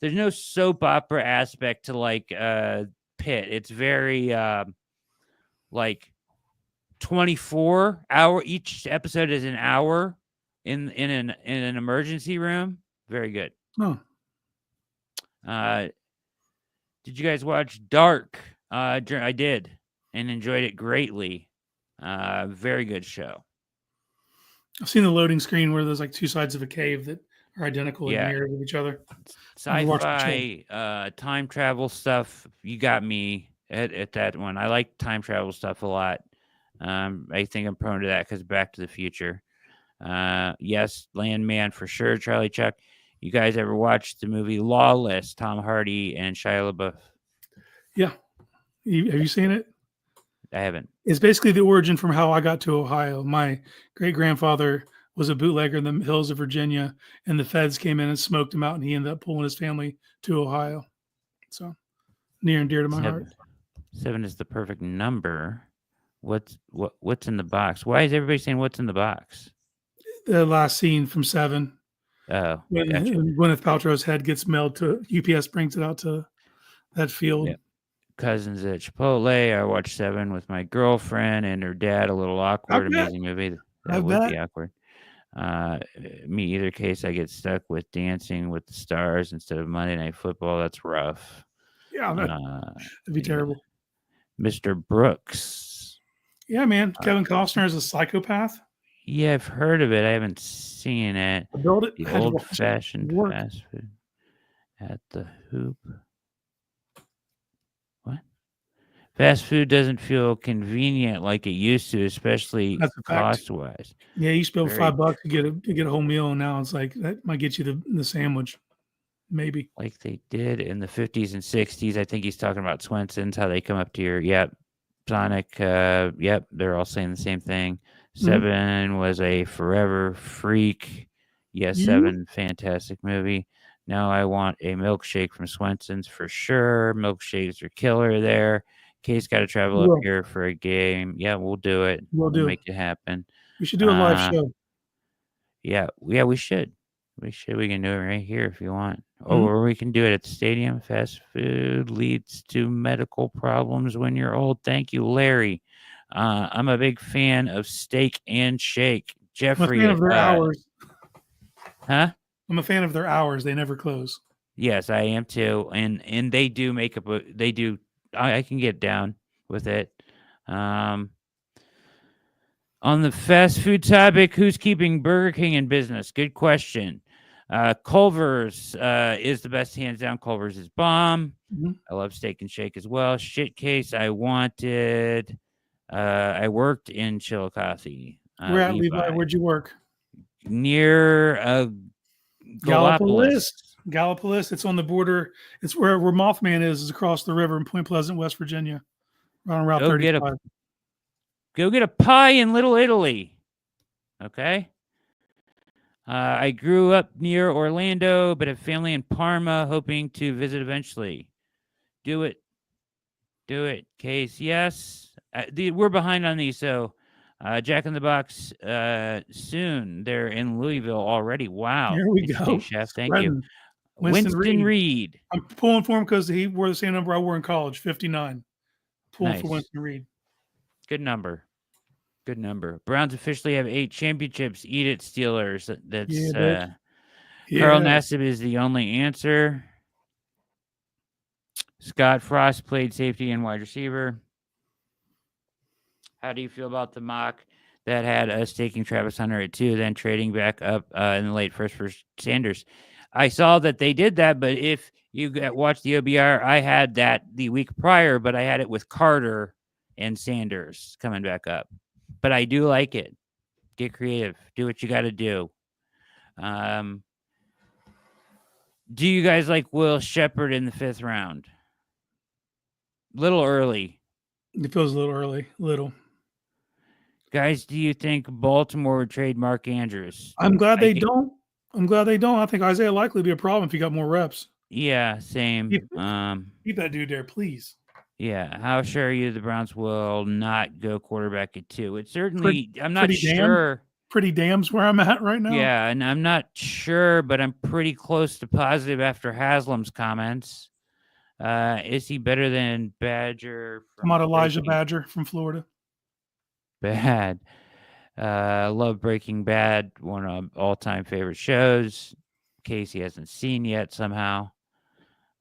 There's no soap opera aspect to Pit. It's very 24-hour. Each episode is an hour in an emergency room. Very good. Oh. Did you guys watch Dark? I did and enjoyed it greatly. Very good show. I've seen the loading screen where there's two sides of a cave that are identical and mirrored with each other. Sci-fi, time travel stuff. You got me at that one. I like time travel stuff a lot. I think I'm prone to that because Back to the Future. Yes, Landman for sure. Charlie Chuck. You guys ever watched the movie Lawless? Tom Hardy and Shia LaBeouf. Yeah. Have you seen it? I haven't. It's basically the origin from how I got to Ohio. My great-grandfather was a bootlegger in the hills of Virginia, and the feds came in and smoked him out, and he ended up pulling his family to Ohio. So near and dear to my heart. 7 is the perfect number. What's in the box? Why is everybody saying what's in the box? The last scene from 7. Oh, when Gwyneth Paltrow's head gets mailed to UPS, brings it out to that field. Yeah. Cousins at Chipotle. I watched 7 with my girlfriend and her dad. A little awkward. Amazing movie. That would be awkward. Me, either case, I get stuck with Dancing with the Stars instead of Monday Night Football. That's rough. Yeah, that'd be terrible. Mr. Brooks. Yeah, man. Kevin Costner is a psychopath. Yeah, I've heard of it. I haven't seen it. I built it. The old-fashioned fast food at the Hoop. What? Fast food doesn't feel convenient like it used to, especially cost-wise. Yeah, you spend $5 to get a whole meal, and now it's that might get you the sandwich, maybe. Like they did in the 50s and 60s. I think he's talking about Swenson's, how they come up to your Sonic. They're all saying the same thing. 7 was a forever freak. Yes, 7, fantastic movie. Now I want a milkshake from Swenson's for sure. Milkshakes are killer there. Case got to travel up here for a game. Yeah, we'll do it. We'll make it happen. We should do a live show. Yeah, we should. We can do it right here if you want. Or we can do it at the stadium. Fast food leads to medical problems when you're old. Thank you, Larry. I'm a big fan of Steak and Shake. Jeffrey. I'm a fan of their hours. Huh? I'm a fan of their hours. They never close. Yes, I am too. And they do make up. They do. I can get down with it. On the fast food topic, who's keeping Burger King in business? Good question. Culver's is the best, hands down. Culver's is bomb. I love Steak and Shake as well. Shit case, I wanted. I worked in Chillicothe. Where at, Levi? Where'd you work? Near Gallipolis. It's on the border. It's where Mothman is across the river in Point Pleasant, West Virginia, on Route 35. Go get a pie in Little Italy. Okay. I grew up near Orlando, but have family in Parma, hoping to visit eventually. Do it. Case, yes. We're behind on these, so Jack in the Box soon. They're in Louisville already. Wow. Here we go. Chef, thank you. Winston Reed. I'm pulling for him because he wore the same number I wore in college, 59. Pulling for Winston Reed. Good number. Browns officially have 8 championships. Eat it, Steelers. That's Carl Nassib is the only answer. Scott Frost played safety and wide receiver. How do you feel about the mock that had us taking Travis Hunter at 2, then trading back up in the late first for Sanders? I saw that they did that, but if you watch the OBR, I had that the week prior, but I had it with Carter and Sanders coming back up. But I do like it. Get creative. Do what you got to do. Do you guys like Will Shepherd in the 5th round? Little early. It feels a little early. Little. Guys, do you think Baltimore would trade Mark Andrews? I'm glad they don't. I think Isaiah Likely would be a problem if he got more reps. Yeah, same. Keep that dude there, please. Yeah, how sure are you the Browns will not go quarterback at 2? It's certainly, I'm not pretty sure. Pretty damn's where I'm at right now. Yeah, and I'm not sure, but I'm pretty close to positive after Haslam's comments. Is he better than Badger? Come on, Elijah Badger from Florida. Bad. Love Breaking Bad, one of all-time favorite shows. Casey hasn't seen yet somehow.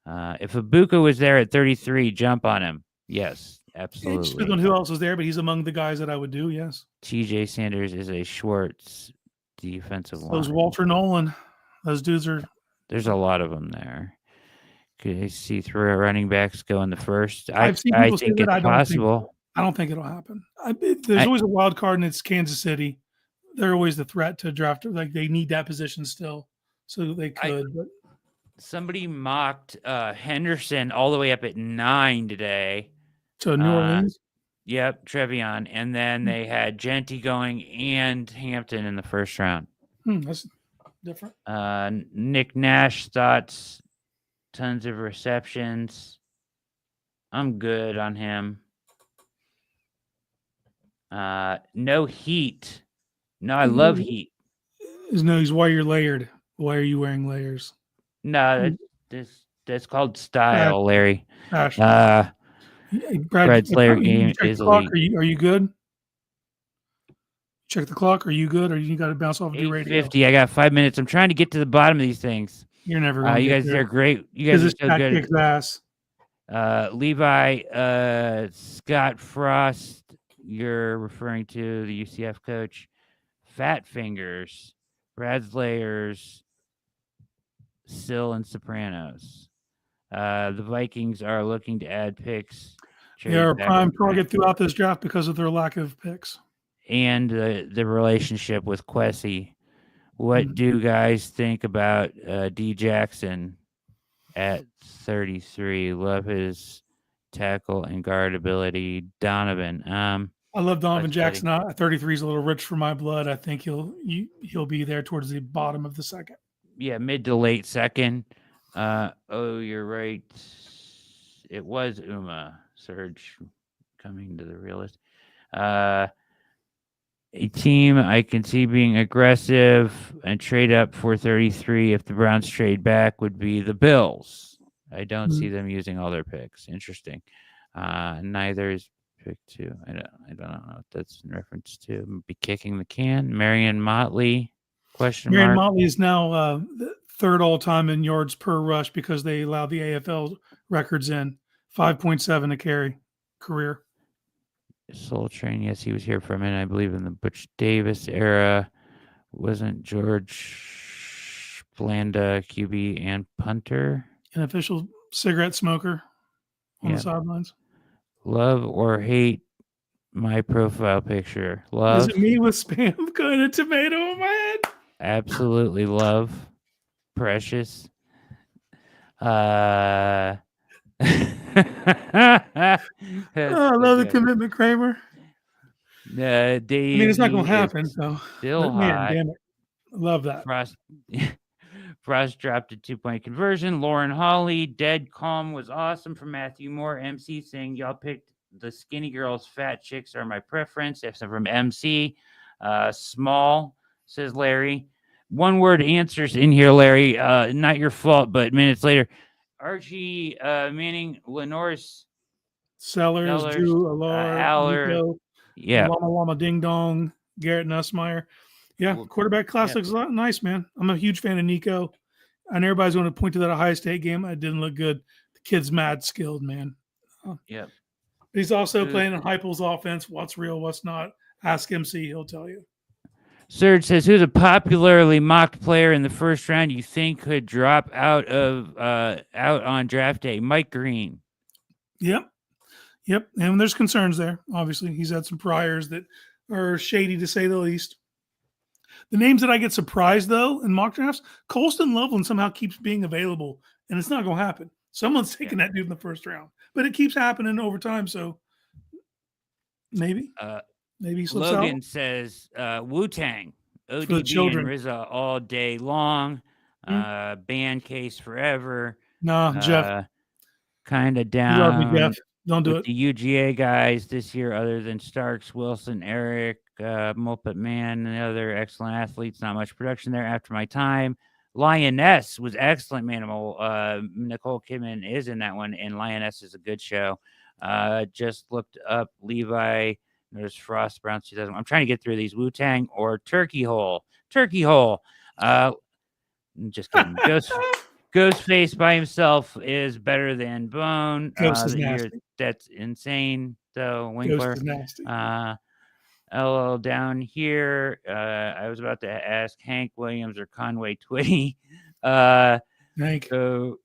If Ibuka was there at 33, jump on him. Yes, absolutely. It just depends on who else is there, but he's among the guys that I would do, yes. TJ Sanders is a Schwartz defensive line. Those Walter Nolan. Those dudes are... There's a lot of them there. Could I see 3 running backs go in the first? I've seen people say that. It's possible. I don't think it'll happen. There's always a wild card, and it's Kansas City. They're always the threat to draft. Like, they need that position still, so they could. But somebody mocked Henderson all the way up at 9 today. To New Orleans? Yep, Trevion. And then they had Genty going and Hampton in the first round. That's different. Nick Nash thoughts, tons of receptions. I'm good on him. No heat. No, I love heat. He's why you're layered. Why are you wearing layers? No, that's called style, Larry. Brad's Slayer game is elite. Are you good? Check the clock. Are you good? Or you got to bounce off of your radio? 8:50. I got 5 minutes. I'm trying to get to the bottom of these things. You're never going to you guys are great. You guys are so good. Ass. Levi, Scott Frost, you're referring to the UCF coach. Fat Fingers, Brad's Layers, Sill and Sopranos. The Vikings are looking to add picks. They are a prime target throughout this draft because of their lack of picks. And the relationship with Quessy. What do guys think about D. Jackson at 33? Love his tackle and guard ability. Donovan. I love Donovan Jackson. 33 is a little rich for my blood. I think he'll be there towards the bottom of the second. Yeah, mid to late second. You're right. It was Uma Surge coming to the realist. A team I can see being aggressive and trade up for 33 if the Browns trade back would be the Bills. I don't see them using all their picks. Interesting. Neither is pick 2. I don't know what that's in reference to. Be kicking the can. Marion Motley? Marion Motley is now the third all-time in yards per rush because they allowed the AFL records in. 5.7 a carry career. Soul Train, yes, he was here for a minute, I believe, in the Butch Davis era. Wasn't George Blanda QB and punter? An official cigarette smoker on the sidelines. Love or hate my profile picture? Love. Is it me with spam kind of tomato on my head? Absolutely love. Precious. I love the commitment, Kramer. Dave, I mean, it's not going to happen. So, still man, damn it, I love that. Frost dropped a 2-point conversion. Lauren Hawley, Dead Calm was awesome from Matthew Moore. MC saying y'all picked the skinny girls, fat chicks are my preference. That's from MC. Small says Larry. One word answers in here, Larry. Not your fault, but minutes later. Archie Manning, Lenore's Sellers, Drew, Aller, Nico, Llama Llama Ding Dong, Garrett Nussmeyer. Yeah, quarterback class looks nice, man. I'm a huge fan of Nico. And everybody's going to point to that Ohio State game. It didn't look good. The kid's mad skilled, man. Yep. He's also playing in Heupel's offense. What's real, what's not. Ask MC, he'll tell you. Serge says, "Who's a popularly mocked player in the first round you think could drop out on draft day?" Mike Green. Yep. And there's concerns there. Obviously, he's had some priors that are shady to say the least. The names that I get surprised though in mock drafts, Colston Loveland somehow keeps being available, and it's not going to happen. Someone's taking that dude in the first round, but it keeps happening over time. So maybe he slips Logan out says, Wu-Tang, for the ODB and children. RZA all day long. Ban case forever. Nah, Jeff, Kind of you love me, down Jeff. Don't do with it. the UGA guys this year, other than Starks, Wilson, Eric, Mulpet Man, and the other excellent athletes. Not much production there after my time. Lioness was excellent, Manimal. Nicole Kidman is in that one, and Lioness is a good show. Just looked up Levi. There's Frost Brown 2000. I'm trying to get through these. Wu-Tang or Turkey Hole. Turkey Hole. Just kidding. Ghostface by himself is better than Bone. Ghost is nasty. That's insane, though. Ghost Winkler. is nasty. LL down here. I was about to ask Hank Williams or Conway Twitty. Hank. So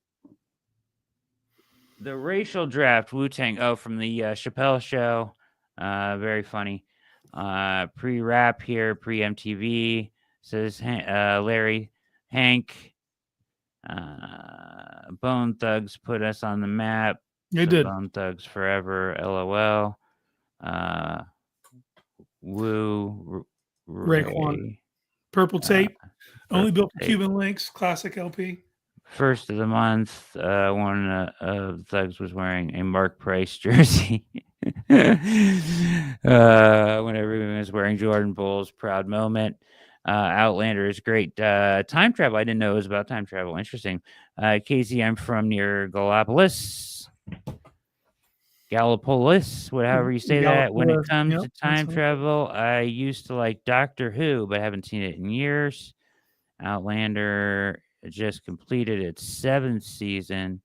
the racial draft, Wu-Tang. Oh, from the Chappelle show. Very funny. Pre-rap here, pre-MTV, says Larry. Hank. Bone Thugs put us on the map. They did. Bone Thugs forever. LOL. Woo. Raekwon. Purple Tape. Only built for Cuban Links. Classic LP. First of the month, one of the Thugs was wearing a Mark Price jersey. When everyone was wearing Jordan Bulls, proud moment. Outlander is great. Time travel. I didn't know it was about time travel. Interesting. Casey, I'm from near Gallipolis, whatever you say that. When it comes to time travel, I used to like Doctor Who, but I haven't seen it in years. Outlander just completed its 7th season.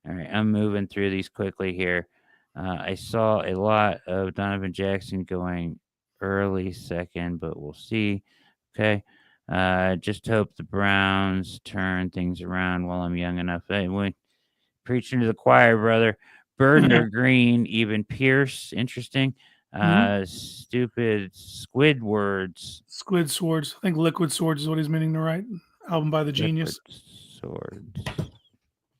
All right, I'm moving through these quickly here. I saw a lot of Donovan Jackson going early second, but we'll see. Okay. Just hope the Browns turn things around while I'm young enough. Hey, preaching to the choir, brother. Burden or Green, even Pierce. Interesting. Stupid Squid Words. Squid Swords. I think Liquid Swords is what he's meaning to write. Album by the Genius. Swords.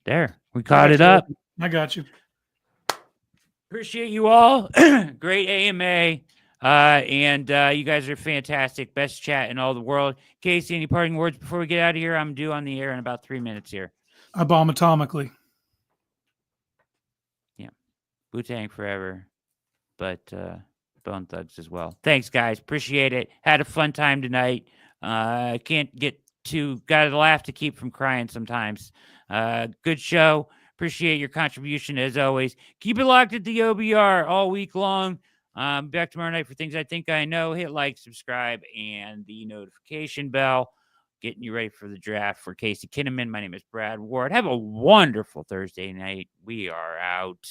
There. We caught it up. I got you. Appreciate you all. Great AMA. And you guys are fantastic. Best chat in all the world. Casey, any parting words before we get out of here? I'm due on the air in about 3 minutes here. I bomb atomically. Yeah. Wu-Tang forever. But Bone Thugs as well. Thanks, guys. Appreciate it. Had a fun time tonight. Can't get got to laugh to keep from crying sometimes. Good show. Appreciate your contribution as always. Keep it locked at the OBR all week long. Back tomorrow night for things I think I know. Hit like, subscribe, and the notification bell. Getting you ready for the draft for Casey Kinnamon. My name is Brad Ward. Have a wonderful Thursday night. We are out.